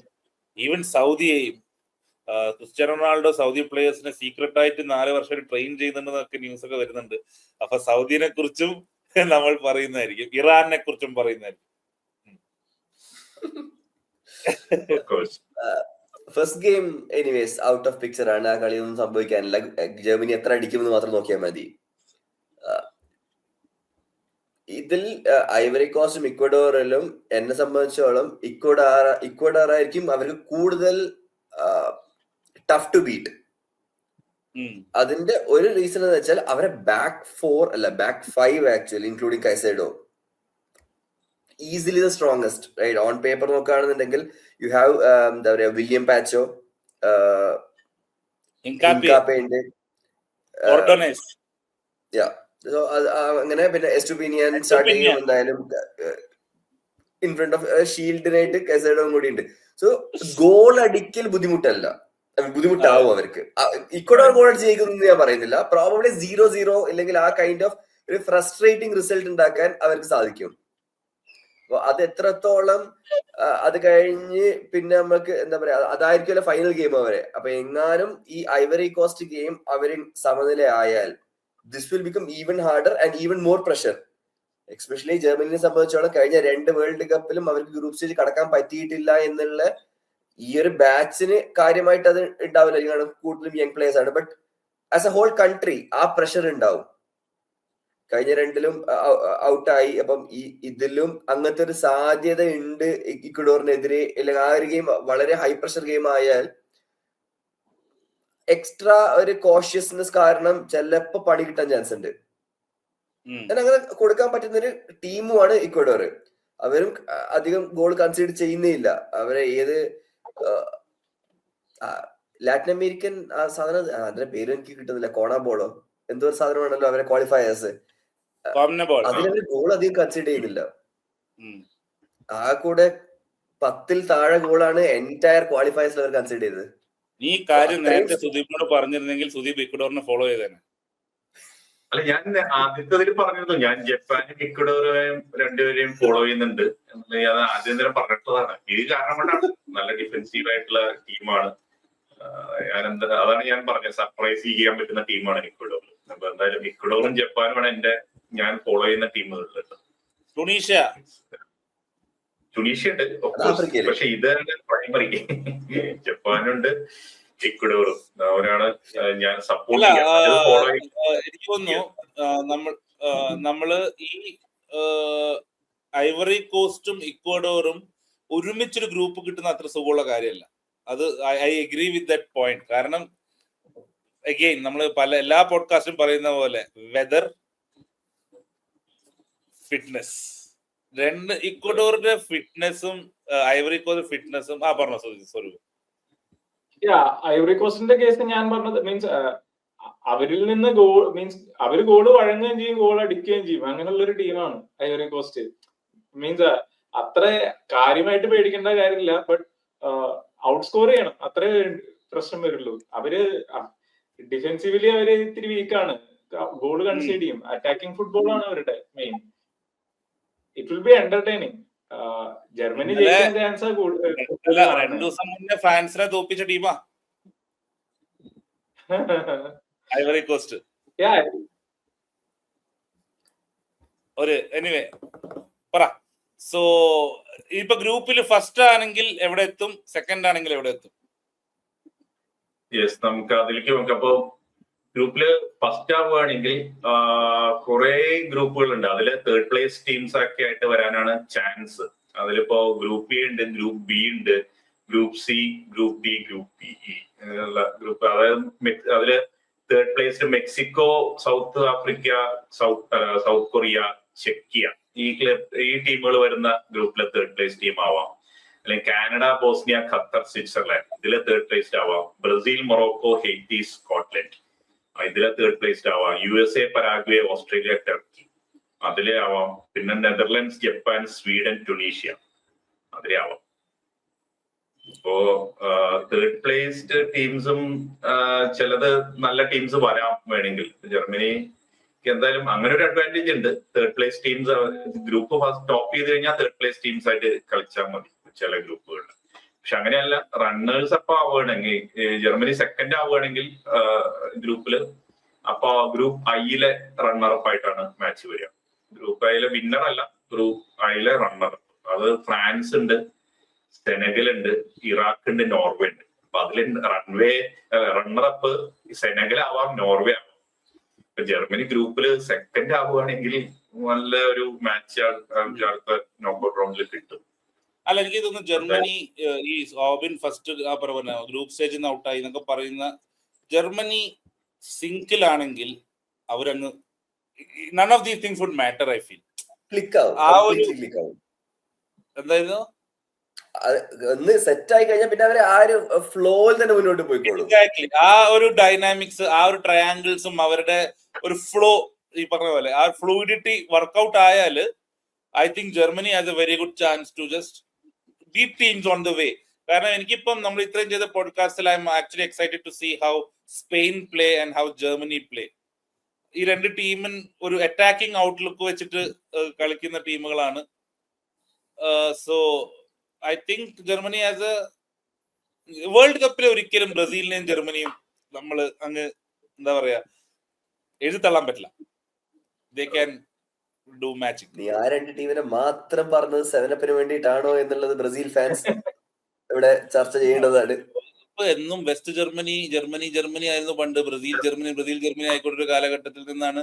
ഈവൻ സൗദിയെയും, ക്രിസ്ത്യാനോ റൊണാൾഡോ സൗദി പ്ലേയേഴ്സിനെ സീക്രട്ട് ആയിട്ട് 4 വർഷം ട്രെയിൻ ചെയ്യുന്നുണ്ടെന്നൊക്കെ ന്യൂസ് ഒക്കെ വരുന്നുണ്ട്. അപ്പൊ സൗദിനെ കുറിച്ചും നമ്മൾ പറയുന്നതായിരിക്കും, ഇറാനെ കുറിച്ചും പറയുന്നതായിരിക്കും. First game anyways out of picture ആണ്. ആ കളിയൊന്നും സംഭവിക്കാനില്ല. ജർമ്മനി എത്ര അടിക്കുമെന്ന് മാത്രം നോക്കിയാൽ മതി. ഇതിൽ ഐവറി കോസ്റ്റും ഇക്വഡോറിലും എന്നെ സംബന്ധിച്ചോളം ഇക്വഡോർ ആയിരിക്കും അവർക്ക് കൂടുതൽ ടഫ് ടു ബീറ്റ്. അതിന്റെ ഒരു റീസൺ എന്ന് വെച്ചാൽ അവരെ ബാക്ക് 4 അല്ല back 5 actually including Caicedo easily the strongest, right? On paper നോക്കുകയാണെന്നുണ്ടെങ്കിൽ യു ഹാവ് എന്താ പറയാ, വില്യം പാച്ചോ, ഇൻകാപ്പെ ഉണ്ട്, അങ്ങനെ പിന്നെ എസ്റ്റുപീനിയൻ സ്റ്റാർട്ട് ചെയ്യും എന്തായാലും. ഇൻ ഫ്രണ്ട് ഓഫ് ഷീൽഡിനായിട്ട് കൈസൈഡോയും കൂടി ഉണ്ട്. സോ ഗോൾ അടിക്കൽ ബുദ്ധിമുട്ടാവും അവർക്ക്. ഇക്വഡോർ ഗോൾ അടിച്ച് ജയിക്കുന്നു ഞാൻ പറയുന്നില്ല. പ്രോബബ്ലി 0-0 അല്ലെങ്കിൽ ആ കൈൻഡ് ഓഫ് ഒരു ഫ്രസ്ട്രേറ്റിംഗ് റിസൾട്ട് ഉണ്ടാക്കാൻ അവർക്ക് സാധിക്കും. അപ്പൊ അത് എത്രത്തോളം അത് കഴിഞ്ഞ് പിന്നെ നമുക്ക് എന്താ പറയാ, അതായിരിക്കുമല്ലോ ഫൈനൽ ഗെയിം അവരെ. അപ്പൊ എങ്ങാനും ഈ ഐവറി കോസ്റ്റ് ഗെയിം അവര് സമനില ആയാൽ this will become even harder and even more pressure. Especially ജർമ്മനിയെ സംബന്ധിച്ചോളം കഴിഞ്ഞ 2 വേൾഡ് കപ്പിലും അവർക്ക് ഗ്രൂപ്പ് സ്റ്റേജ് കടക്കാൻ പറ്റിയിട്ടില്ല എന്നുള്ള ഈ ഒരു ബാച്ചിന് കാര്യമായിട്ട് അത് ഉണ്ടാവില്ല. കൂടുതലും യങ് പ്ലേയേഴ്സ് ആണ്. But as a whole country ആ പ്രഷർ ഉണ്ടാവും. കഴിഞ്ഞ 2ലും ഔട്ടായി. അപ്പം ഇതിലും അങ്ങനത്തെ ഒരു സാധ്യത ഉണ്ട് ഇക്വഡോറിനെതിരെ. അല്ലെങ്കിൽ ആ ഒരു ഗെയിം വളരെ ഹൈ പ്രഷർ ഗെയിം ആയാൽ എക്സ്ട്രാ ഒരു കോഷ്യസ്നെസ് കാരണം ചിലപ്പോ പണി കിട്ടാൻ ചാൻസ് ഉണ്ട്. അങ്ങനെ കൊടുക്കാൻ പറ്റുന്ന ഒരു ടീമുമാണ് ഇക്വഡോർ. അവരും അധികം ഗോൾ കൺസിഡർ ചെയ്യുന്നില്ല. അവരെ ഏത് ലാറ്റിൻ അമേരിക്കൻ ആ സാധനം, അതിന്റെ പേര് എനിക്ക് കിട്ടുന്നില്ല, കോണാബോളോ എന്തോ ഒരു സാധനമാണല്ലോ അവരെ ക്വാളിഫയേഴ്സ്, അതിലവര് ഗോൾ അധികം കൺസിഡർ ചെയ്യുന്നില്ല. ആ കൂടെ 10ൽ താഴെ ഗോളാണ് എൻറ്റയർ ക്വാളിഫയേഴ്സിൽ അവർ കൺസിഡർ ചെയ്തത്. ഈ കാര്യം നേരത്തെ സുദീപിനോട് പറഞ്ഞിരുന്നെങ്കിൽ സുദീപ് ഇക്വഡോറിനെ ഫോളോ ചെയ്തേനെ. അല്ല, ഞാൻ ആദ്യത്തെ പറഞ്ഞിരുന്നു ഞാൻ ജപ്പാനും ഇക്വഡോറും രണ്ടുപേരെയും ഫോളോ ചെയ്യുന്നുണ്ട്. ഞാൻ ആദ്യം തന്നെ പറഞ്ഞിട്ടതാണ്. ഇത് കാരണം കൊണ്ടാണ് നല്ല ഡിഫെൻസീവ് ആയിട്ടുള്ള ടീമാണ്. അതാണ് ഞാൻ പറഞ്ഞത്, സർപ്രൈസ് ചെയ്യാൻ പറ്റുന്ന ടീമാണ് ഇക്വഡോർ. അപ്പൊ എന്തായാലും ഇക്വഡോറും ജപ്പാനുമാണ് ഞാൻ ഫോളോ ചെയ്യുന്ന ടീമുകൾ. ടുണീഷ്യ ഉണ്ട്, പക്ഷെ ഇതാണ് പ്രൈമറി. ജപ്പാനുണ്ട്, ഇക്വഡോറും, അവരാണ് ഞാൻ സപ്പോർട്ട് ചെയ്യുന്നത്. എനിക്ക് തോന്നുന്നു നമ്മള് ഈ ഐവറി കോസ്റ്റും ഇക്വഡോറും ഒരുമിച്ചൊരു ഗ്രൂപ്പ് കിട്ടുന്ന അത്ര സുഖമുള്ള കാര്യമല്ല. അത് I agree with that point. കാരണം അഗെയിൻ നമ്മൾ എല്ലാ പോഡ്കാസ്റ്റും പറയുന്ന പോലെ വെദർ, ഫിറ്റ്നസ്, രണ്ട് ഇക്വഡോറിന്റെ ഫിറ്റ്നസും ഐവറി കോസ്റ്റ് ഫിറ്റ്നസും പറഞ്ഞോ സോറി. ഐവറി കോസ്റ്റിന്റെ കേസ് ഞാൻ പറഞ്ഞത് മീൻസ് അവരിൽ നിന്ന് ഗോൾ മീൻസ് അവര് ഗോള് വഴങ്ങുകയും ചെയ്യും, ഗോൾ അടിക്കുകയും ചെയ്യും. അങ്ങനെയുള്ള ഒരു ടീമാണ് ഐവറി കോസ്റ്റ്. മീൻസ് അത്ര കാര്യമായിട്ട് പേടിക്കേണ്ട കാര്യമില്ല, ബട്ട് ഔട്ട് സ്കോർ ചെയ്യണം, അത്രേ പ്രശ്നം വരുള്ളൂ. അവര് ഡിഫെൻസീവ്ലി അവര് ഇത്തിരി വീക്കാണ്, ഗോൾ കൺസീഡ് ചെയ്യും. അറ്റാക്കിംഗ് ഫുട്ബോൾ ആണ് അവരുടെ main. It will be entertaining. Germany ജയിക്കാൻ ചാൻസ് 2 ദിവസം മുന്നേ ഫ്രാൻസിനെ തോപ്പിച്ച ടീമാ ഐവറി കോസ്റ്റ്. ഒരു എനിവേ പറ. സോ ഇപ്പൊ ഗ്രൂപ്പിൽ ഫസ്റ്റ് ആണെങ്കിൽ എവിടെ എത്തും, സെക്കൻഡ് ആണെങ്കിൽ എവിടെ എത്തും? യെസ്, നമുക്ക് അതിലേക്ക് നോക്കാം. അപ്പോ ഗ്രൂപ്പില് ഫസ്റ്റ് ആവുകയാണെങ്കിൽ കുറെ ഗ്രൂപ്പുകൾ ഉണ്ട്. അതില് തേർഡ് പ്ലേസ് ടീംസ് ഒക്കെ ആയിട്ട് വരാനാണ് ചാൻസ്. അതിലിപ്പോ ഗ്രൂപ്പ് എ ഉണ്ട്, ഗ്രൂപ്പ് ബി ഉണ്ട്, group C, group D, group E group. അതായത് അതില് തേർഡ് പ്ലേസിൽ Mexico, South Africa, South Korea, ചെക്കിയ, ഈ ടീമുകൾ വരുന്ന ഗ്രൂപ്പിലെ തേർഡ് പ്ലേസ് ടീം ആവാം. അല്ലെങ്കിൽ കാനഡ, ബോസ്നിയ, ഖത്തർ, സ്വിറ്റ്സർലാൻഡ് ഇതിലെ തേർഡ് പ്ലേസ്ഡ് ആവാം. ബ്രസീൽ, മൊറോക്കോ, ഹെയ്റ്റി, സ്കോട്ട്ലൻഡ് ഇതിലെ തേർഡ് പ്ലേസ്ഡ് ആവാം. USA, പരാഗ്വേ, ഓസ്ട്രേലിയ, ടർക്കി അതിലെ ആവാം. പിന്നെ നെതർലൻഡ്സ്, ജപ്പാൻ, സ്വീഡൻ, ടുണീഷ്യ അതിലെ ആവാം. ഇപ്പോ തേർഡ് പ്ലേസ്ഡ് ടീംസും ചിലത് നല്ല ടീംസ് വരാം വേണമെങ്കിൽ. ജർമ്മനിക്ക് എന്തായാലും അങ്ങനെ ഒരു അഡ്വാൻറ്റേജ് ഉണ്ട്. Third place teams group first top ചെയ്ത് കഴിഞ്ഞാൽ തേർഡ് പ്ലേസ് ടീംസ് ആയിട്ട് കളിച്ചാൽ മതി ചില ഗ്രൂപ്പുകളിൽ. പക്ഷെ അങ്ങനെയല്ല, റണ്ണേഴ്സ് അപ്പൊ ആവുകയാണെങ്കിൽ ജർമ്മനി സെക്കൻഡ് ആവുകയാണെങ്കിൽ ഗ്രൂപ്പില്, അപ്പൊ ഗ്രൂപ്പ് ഐയിലെ റണ്ണറപ്പ് ആയിട്ടാണ് മാച്ച് വരിക. ഗ്രൂപ്പ് ഐയിലെ വിന്നർ അല്ല, ഗ്രൂപ്പ് ഐയിലെ റണ്ണർ. അത് ഫ്രാൻസ് ഉണ്ട്, സെനഗൽ ഉണ്ട്, ഇറാഖ് ഉണ്ട്, നോർവേ ഉണ്ട്. അപ്പൊ അതിൽ റണ്ണറപ്പ് സെനഗൽ ആവാം, നോർവേ ആവാം. ഇപ്പൊ ജർമ്മനി ഗ്രൂപ്പില് സെക്കൻഡ് ആവുകയാണെങ്കിൽ നല്ല ഒരു മാച്ച് അടുത്ത നോക്കൌട്ട് റൗണ്ടിൽ കിട്ടും. അല്ല, എനിക്ക് തോന്നുന്നു ജർമ്മനി ഈ ഓബിൻ ഫസ്റ്റ് ഗ്രൂപ്പ് സ്റ്റേജിൽ നിന്ന് ഔട്ടായി എന്നൊക്കെ പറയുന്ന ജർമ്മനി സിംഗിളാണെങ്കിൽ അവരങ്ങ് none of these things would matter. I feel ആ ഒരു എന്തായിരുന്നു ഒന്ന് സെറ്റ് ആയി കഴിഞ്ഞാൽ പിന്നെ അവര് ആ ഒരു ഫ്ലോയിൽ തന്നെ മുന്നോട്ട് പോയിക്കോളും. എക്സാക്ട്ലി ആ ഒരു ഡൈനാമിക്സ്, ആ ഒരു ട്രയാങ്കിൾസും അവരുടെ ഒരു ഫ്ലോ, ഈ പറഞ്ഞ പോലെ ആ ഫ്ലൂയിഡിറ്റി വർക്ക്ഔട്ട് ആയാല് I think Germany has a very good chance to just beat teams on the way. കാരണം എനിക്കിപ്പം നമ്മൾ ഇത്രയും ചെയ്ത പോഡ്കാസ്റ്റിൽ I'm actually excited to see how Spain play and how Germany play. ഈ രണ്ട് ടീമും ഒരു അറ്റാക്കിംഗ് ഔട്ട്ലുക്ക് വെച്ചിട്ട് കളിക്കുന്ന ടീമുകളാണ്. So I think Germany as a world കപ്പിൽ ഒരിക്കലും ബ്രസീലിനെയും ജർമ്മനിയും നമ്മൾ അങ്ങ് എന്താ പറയാ എഴുതിത്തള്ളാൻ പറ്റില്ല. They can do magic. നീ ആ രണ്ട് ടീമിനെ മാത്രം പറഞ്ഞത് സെവനപ്പിന് വേണ്ടിയിട്ടാണോ എന്നുള്ളത് ബ്രസീൽ ഫാൻസ് ഇവിടെ ചർച്ച ചെയ്യേണ്ടതാണ്. എന്നും വെസ്റ്റ് ജർമ്മനി ആയിരുന്നു പണ്ട്. ബ്രസീൽ ജർമ്മനി ആയിക്കോട്ടെ ഒരു കാലഘട്ടത്തിൽ നിന്നാണ്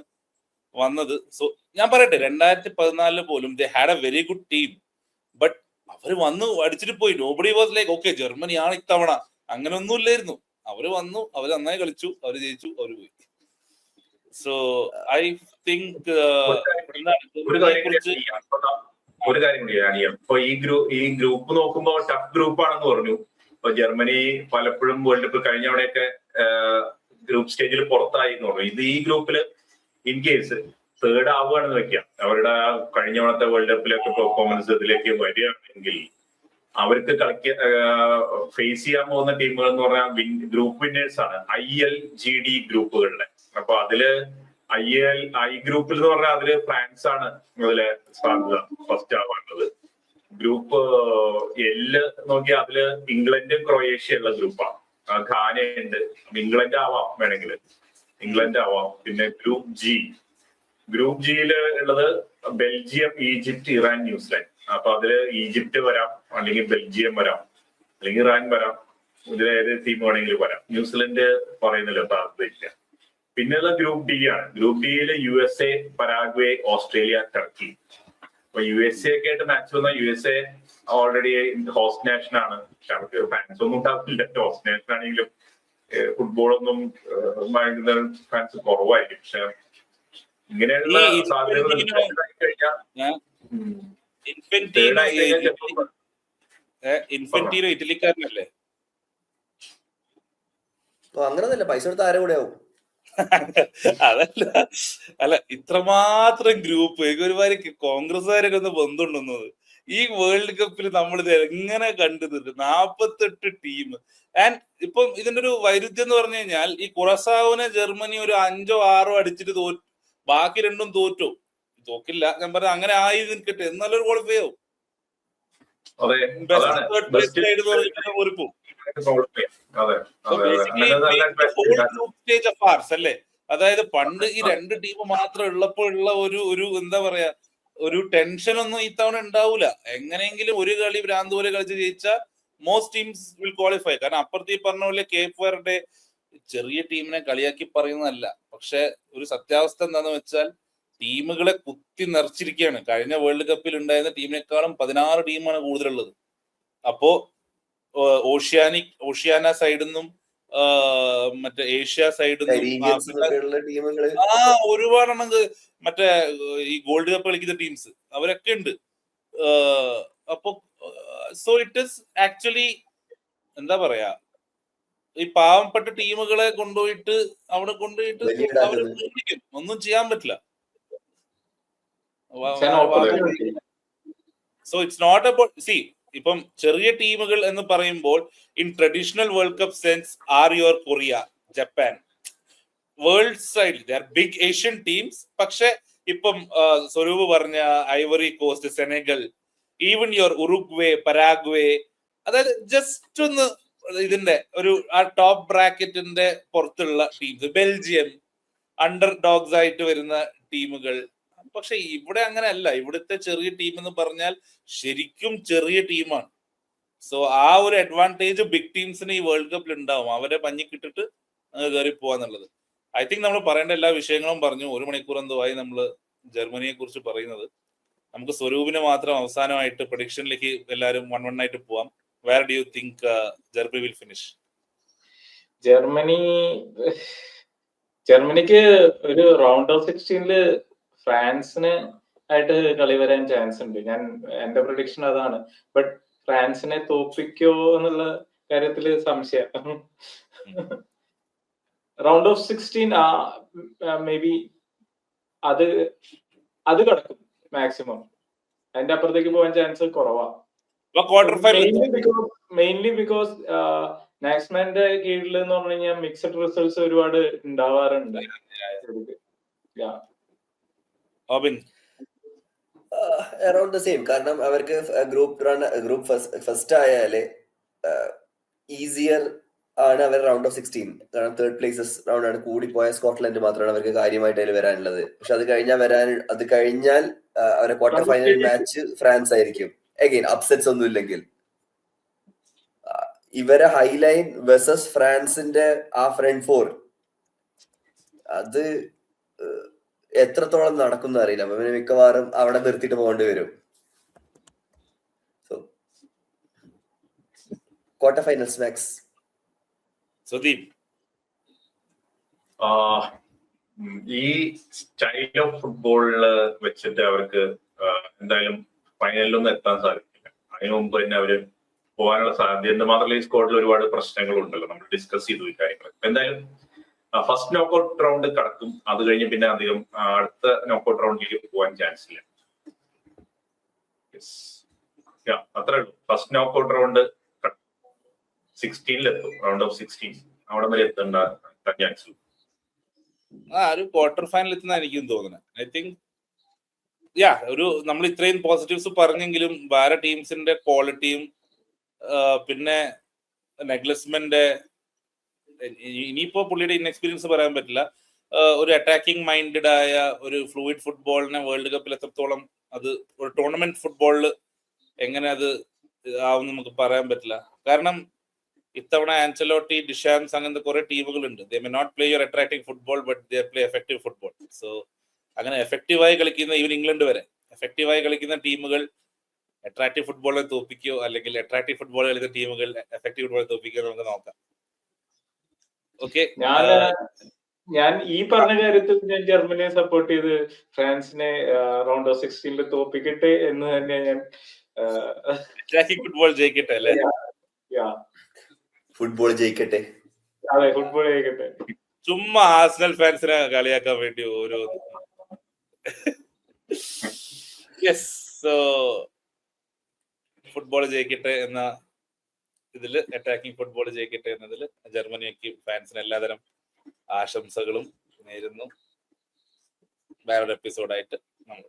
വന്നത്. സോ ഞാൻ പറയട്ടെ, 2014 പോലും they had A very good team, but അവര് വന്നു അടിച്ചിട്ട് പോയി. Nobody was like okay Germany ആണ് ഇത്തവണ, അങ്ങനെ ഒന്നും ഇല്ലായിരുന്നു. അവര് വന്നു, അവര് നന്നായി കളിച്ചു, അവര് ജയിച്ചു, അവര് പോയി. സോ ഐ തിങ്ക് ഒരു കാര്യം കൂടിയാണ്. ഇപ്പൊ ഈ ഗ്രൂപ്പ് നോക്കുമ്പോ ടഫ് ഗ്രൂപ്പ് ആണെന്ന് പറഞ്ഞു. ഇപ്പൊ ജർമ്മനി പലപ്പോഴും വേൾഡ് കപ്പ് കഴിഞ്ഞവണയൊക്കെ ഗ്രൂപ്പ് സ്റ്റേജിൽ പുറത്തായി എന്ന് പറഞ്ഞു. ഈ ഗ്രൂപ്പില് ഇൻ കേസ് തേർഡ് ആവുകയാണെന്ന് വെക്കാം, അവരുടെ കഴിഞ്ഞവണത്തെ വേൾഡ് കപ്പിലൊക്കെ പെർഫോമൻസ് ഇതിലേക്ക് വരികയാണെങ്കിൽ അവർക്ക് ഫേസ് ചെയ്യാൻ പോകുന്ന ടീമുകൾ എന്ന് പറഞ്ഞാൽ ഗ്രൂപ്പ് വിന്നേഴ്സ് ആണ് ILGD ഗ്രൂപ്പുകളിലെ. അപ്പൊ അതില് ഐ ഗ്രൂപ്പിൽ എന്ന് പറഞ്ഞാൽ അതില് ഫ്രാൻസ് ആണ് അതിലെ സാധ്യത ഫസ്റ്റ് ആവാനുള്ളത്. ഗ്രൂപ്പ് എല്ല് നോക്കിയാൽ അതില് ഇംഗ്ലണ്ട്, ക്രൊയേഷ്യ ഉള്ള ഗ്രൂപ്പാണ്. ഘാന ഉണ്ട്, ഇംഗ്ലണ്ട് ആവാം വേണമെങ്കിൽ, ഇംഗ്ലണ്ട് ആവാം. പിന്നെ ഗ്രൂപ്പ് ജിയില് ഉള്ളത് ബെൽജിയം, ഈജിപ്റ്റ്, ഇറാൻ, ന്യൂസിലാൻഡ്. അപ്പൊ അതില് ഈജിപ്റ്റ് വരാം, അല്ലെങ്കിൽ ബെൽജിയം വരാം, അല്ലെങ്കിൽ ഇറാൻ വരാം. ഇതിൽ ഏത് ടീം വേണമെങ്കിലും വരാം. ന്യൂസിലൻഡ് പറയുന്നില്ല, സാധ്യതയില്ല. പിന്നെയുള്ള ഗ്രൂപ്പ് ഡി ആണ്. ഗ്രൂപ്പ് ഡിയില് USA, പരാഗ്വേ, ഓസ്ട്രേലിയ, ടർക്കി. ഇപ്പൊ USA ഒക്കെ ആയിട്ട് മാച്ച് വന്ന USA ഓൾറെഡി ഹോസ്റ്റ് നാഷൻ ആണ്. പക്ഷെ അവർക്ക് ഫാൻസ് ഒന്നും ഉണ്ടാവില്ല. ഹോസ്റ്റ് നാഷൻ ആണെങ്കിലും ഫുട്ബോളൊന്നും ഫാൻസ് കുറവായിരിക്കും. പക്ഷെ ഇങ്ങനെയുള്ള സാധ്യതകൾ കഴിഞ്ഞാൽ ഇൻഫെന്റീനോ ഇറ്റലിക്കാരനല്ലേ? അങ്ങനൊന്നല്ല, പൈസ കൊടുത്ത് ആരെ കൂടെ ആവും. അതല്ല, അല്ല ഇത്രമാത്രം ഗ്രൂപ്പ് ഒരുമാതിരി കോൺഗ്രസ്സുകാരൊക്കെ ഒന്ന് ബന്ധമുണ്ടെന്നത്. ഈ വേൾഡ് കപ്പിൽ നമ്മളിത് എങ്ങനെ കണ്ടു തീർക്കും? 48 ടീം. ആൻഡ് ഇപ്പം ഇതിന്റെ ഒരു വൈരുദ്ധ്യം എന്ന് പറഞ്ഞു കഴിഞ്ഞാൽ ഈ കുറസാവിനെ ജർമ്മനി ഒരു 5 or 6 അടിച്ചിട്ട് ബാക്കി രണ്ടും തോക്കില്ല. ഞാൻ പറഞ്ഞ അങ്ങനെ ആയി നിൽക്കട്ടെ, എന്നാലൊരു ക്വാളിഫൈ ആവും. അതായത് പണ്ട് ഈ 2 ടീം മാത്രം ഉള്ളപ്പോഴുള്ള ഒരു എന്താ പറയാ ഒരു ടെൻഷൻ ഒന്നും ഇത്തവണ ഉണ്ടാവൂല. എങ്ങനെയെങ്കിലും ഒരു കളി ഭ്രാന്ത് പോലെ കളിച്ച് ജയിച്ചാൽ മോസ്റ്റ് ടീംസ് വിൽ ക്വാളിഫൈ. കാരണം അപ്പുറത്ത് ഈ പറഞ്ഞ പോലെ കേപ്പ് വെർഡെ ചെറിയ ടീമിനെ കളിയാക്കി പറയുന്നതല്ല. പക്ഷെ ഒരു സത്യാവസ്ഥ എന്താന്ന് വെച്ചാൽ ടീമുകളെ കുത്തി നിറച്ചിരിക്കുകയാണ്. കഴിഞ്ഞ വേൾഡ് കപ്പിൽ ഉണ്ടായിരുന്ന ടീമിനേക്കാളും 16 ടീമാണ് കൂടുതലുള്ളത്. അപ്പോ ഓഷ്യാന സൈഡിൽ നിന്നും മറ്റേ ഏഷ്യ സൈഡിൽ നിന്നും ഒരുപാടെണ്ണം മറ്റേ ഈ ഗോൾഡ് കപ്പ് കളിക്കുന്ന ടീംസ് അവരൊക്കെ ഉണ്ട്. അപ്പൊ സോ ഇറ്റ് ഇസ് ആക്ച്വലി എന്താ പറയാ, ഈ പാവപ്പെട്ട ടീമുകളെ കൊണ്ടുപോയിട്ട് അവിടെ അവർ ഒന്നും ചെയ്യാൻ പറ്റില്ല. So it's not about see ഇപ്പം ചെറിയ ടീമുകൾ എന്ന് പറയുമ്പോൾ in traditional World Cup sense are your Korea, Japan, world സൈഡിൽ they are big Asian teams. പക്ഷെ ഇപ്പം സ്വരൂപ് പറഞ്ഞ Ivory Coast, Senegal, even your Uruguay, Paraguay, അതായത് ജസ്റ്റ് ഒന്ന് ഇതിന്റെ ഒരു ആ ടോപ്പ് ബ്രാക്കറ്റിന്റെ പുറത്തുള്ള ടീംസ്, ബെൽജിയം അണ്ടർ ഡോഗ്സ് ആയിട്ട് വരുന്ന ടീമുകൾ. പക്ഷെ ഇവിടെ അങ്ങനെ അല്ല. ഇവിടുത്തെ ചെറിയ ടീം എന്ന് പറഞ്ഞാൽ ശരിക്കും ചെറിയ ടീമാണ്. സോ ആ ഒരു അഡ്വാൻറ്റേജ് ബിഗ് ടീംസിന് ഈ വേൾഡ് കപ്പിൽ ഉണ്ടാവും. അവരെ പഞ്ഞിക്കിട്ടിട്ട് കയറി പോവാന്നുള്ളത്. ഐ തിങ്ക് നമ്മൾ പറയേണ്ട എല്ലാ വിഷയങ്ങളും പറഞ്ഞു. 1 മണിക്കൂർ എന്തോ ആയി നമ്മൾ ജർമ്മനിയെ കുറിച്ച് പറയുന്നത്. നമുക്ക് സ്വരൂപിനെ മാത്രം അവസാനമായിട്ട് പ്രഡിക്ഷനിലേക്ക് എല്ലാവരും 1-1 ആയിട്ട് പോവാം. Where do you think Germany will finish? ജർമ്മനിക്ക് ഒരു റൗണ്ട് ഓഫ് 16 ഫ്രാൻസിന് ആയിട്ട് കളി വരാൻ ചാൻസ് ഉണ്ട്. എന്റെ പ്രഡിക്ഷൻ അതാണ്. ബട്ട് ഫ്രാൻസിനെ തോപ്പിക്കോ എന്നുള്ള കാര്യത്തില് സംശയം. റൗണ്ട് ഓഫ് 16 മേ ബി അത് കടക്കും മാക്സിമം. അതിന്റെ അപ്പുറത്തേക്ക് പോകാൻ ചാൻസ് കുറവാ. മെയിൻലി ബിക്കോസ് നാക്സ്മാന്റെ കീഴിൽ എന്ന് പറഞ്ഞു കഴിഞ്ഞാൽ മിക്സഡ് റിസൾട്ട്സ് ഒരുപാട് ഉണ്ടാവാറുണ്ട്. Around the same. കാരണം അവർക്ക് ഗ്രൂപ്പ് ഫസ്റ്റ് ആയാല് ഈസിയർ ആണ് അവർ റൗണ്ട് ഓഫ് 16. കാരണം 3rd പ്ലേസസ് റൗണ്ട് ആണ്. കൂടിപ്പോയ സ്കോട്ട്ലൻഡ് മാത്രമാണ് അവർക്ക് കാര്യമായിട്ട് അതിൽ വരാനുള്ളത്. പക്ഷെ അത് കഴിഞ്ഞാൽ അവരെ ക്വാർട്ടർ ഫൈനൽ മാച്ച് ഫ്രാൻസ് ആയിരിക്കും. അഗൈൻ അപ്സെറ്റ്സ് ഒന്നും ഇല്ലെങ്കിൽ ഇവരെ ഹൈലൈൻ വേഴ്സസ് ഫ്രാൻസിന്റെ ആ ഫ്രണ്ട് 4 അത് എത്രത്തോളം നടക്കുന്ന അറിയില്ല. അപ്പൊ മിക്കവാറും അവിടെ നിർത്തിയിട്ട് പോകേണ്ടി വരും. So quarter finals max. Sudeep, ഈ സ്റ്റൈൽ ഓഫ് ഫുട്ബോളില് വെച്ചിട്ട് അവർക്ക് എന്തായാലും ഫൈനലിലൊന്നും എത്താൻ സാധിക്കില്ല. അതിനു മുമ്പ് തന്നെ അവര് പോകാനുള്ള സാധ്യത. മാത്രമല്ല ഈ സ്ക്വാഡിൽ ഒരുപാട് പ്രശ്നങ്ങളുണ്ടല്ലോ, നമ്മൾ ഡിസ്കസ് ചെയ്തു ഈ കാര്യങ്ങൾ. എന്തായാലും ഫസ്റ്റ് നോക്കൌട്ട് റൗണ്ട് കടക്കും. അത് കഴിഞ്ഞ് പിന്നെ അധികം അടുത്ത നോക്കൌട്ട് റൗണ്ടിലേക്ക് പോകാൻ ചാൻസ് ഇല്ല. അത്രേ ഉള്ളൂ. First knockout round 16 round of 16 അവിടെ വരെ എത്തേണ്ട ചാൻസ്. ഒരു ക്വാർട്ടർ ഫൈനൽ എത്തുന്ന എനിക്കും തോന്നുന്നത്. ഐ തിങ്ക് ഒരു നമ്മൾ ഇത്രയും പോസിറ്റീവ്സ് പറഞ്ഞെങ്കിലും വേറെ ടീംസിന്റെ ക്വാളിറ്റിയും പിന്നെ നെഗ്ലസ്മെന്റ്, ഇനിയിപ്പോ പുള്ളിയുടെ ഇൻഎക്സ്പീരിയൻസ് പറയാൻ പറ്റില്ല. ഒരു അറ്റാക്കിംഗ് മൈൻഡഡ് ആയ ഒരു ഫ്ലൂയിഡ് ഫുട്ബോളിനെ വേൾഡ് കപ്പിൽ എത്രത്തോളം അത് ഒരു ടൂർണമെന്റ് ഫുട്ബോളിൽ എങ്ങനെ അത് ആവും നമുക്ക് പറയാൻ പറ്റില്ല. കാരണം ഇത്തവണ ആൻസലോട്ടി, ഡിഷാംസ് അങ്ങനത്തെ കുറെ ടീമുകളുണ്ട്. They may not play your attractive football but they play effective football. So അങ്ങനെ എഫക്റ്റീവായി കളിക്കുന്ന ഈവൻ ഇംഗ്ലണ്ട് വരെ എഫക്റ്റീവായി കളിക്കുന്ന ടീമുകൾ അട്രാക്റ്റീവ് ഫുട്ബോളെ തോപ്പിക്കോ അല്ലെങ്കിൽ അട്രാക്റ്റീവ് ഫുട്ബോൾ കളിക്കുന്ന ടീമുകൾ എഫക്റ്റീവ് ഫുട്ബോളെ തോപ്പിക്കോ നമുക്ക് നോക്കാം. ഓക്കെ, ഞാൻ ഈ പറഞ്ഞ കാര്യത്തിൽ ഞാൻ ജർമ്മനിയെ സപ്പോർട്ട് ചെയ്ത് ഫ്രാൻസിനെ റൗണ്ട് ഓഫ് 16 തോപ്പിക്കട്ടെ എന്ന് തന്നെ ഞാൻ അറ്റാക്കിംഗ് ഫുട്ബോൾ ജയിക്കട്ടെ അല്ലേ? ഫുട്ബോൾ ജയിക്കട്ടെ. അതെ, ഫുട്ബോൾ ജയിക്കട്ടെ. ചുമ്മാ ആർസണൽ ഫാൻസിനെ കളിയാക്കാൻ വേണ്ടി ഓരോ യെസ്. സോ ഫുട്ബോൾ ജയിക്കട്ടെ എന്ന ഇതില്, അറ്റാക്കിംഗ് ഫുട്ബോൾ ജയിക്കട്ടെ എന്നതില് ജർമ്മനിക്ക് ഫാൻസിന് എല്ലാതരം ആശംസകളും നേരുന്നു. വേറൊരു എപ്പിസോഡായിട്ട് നമ്മൾ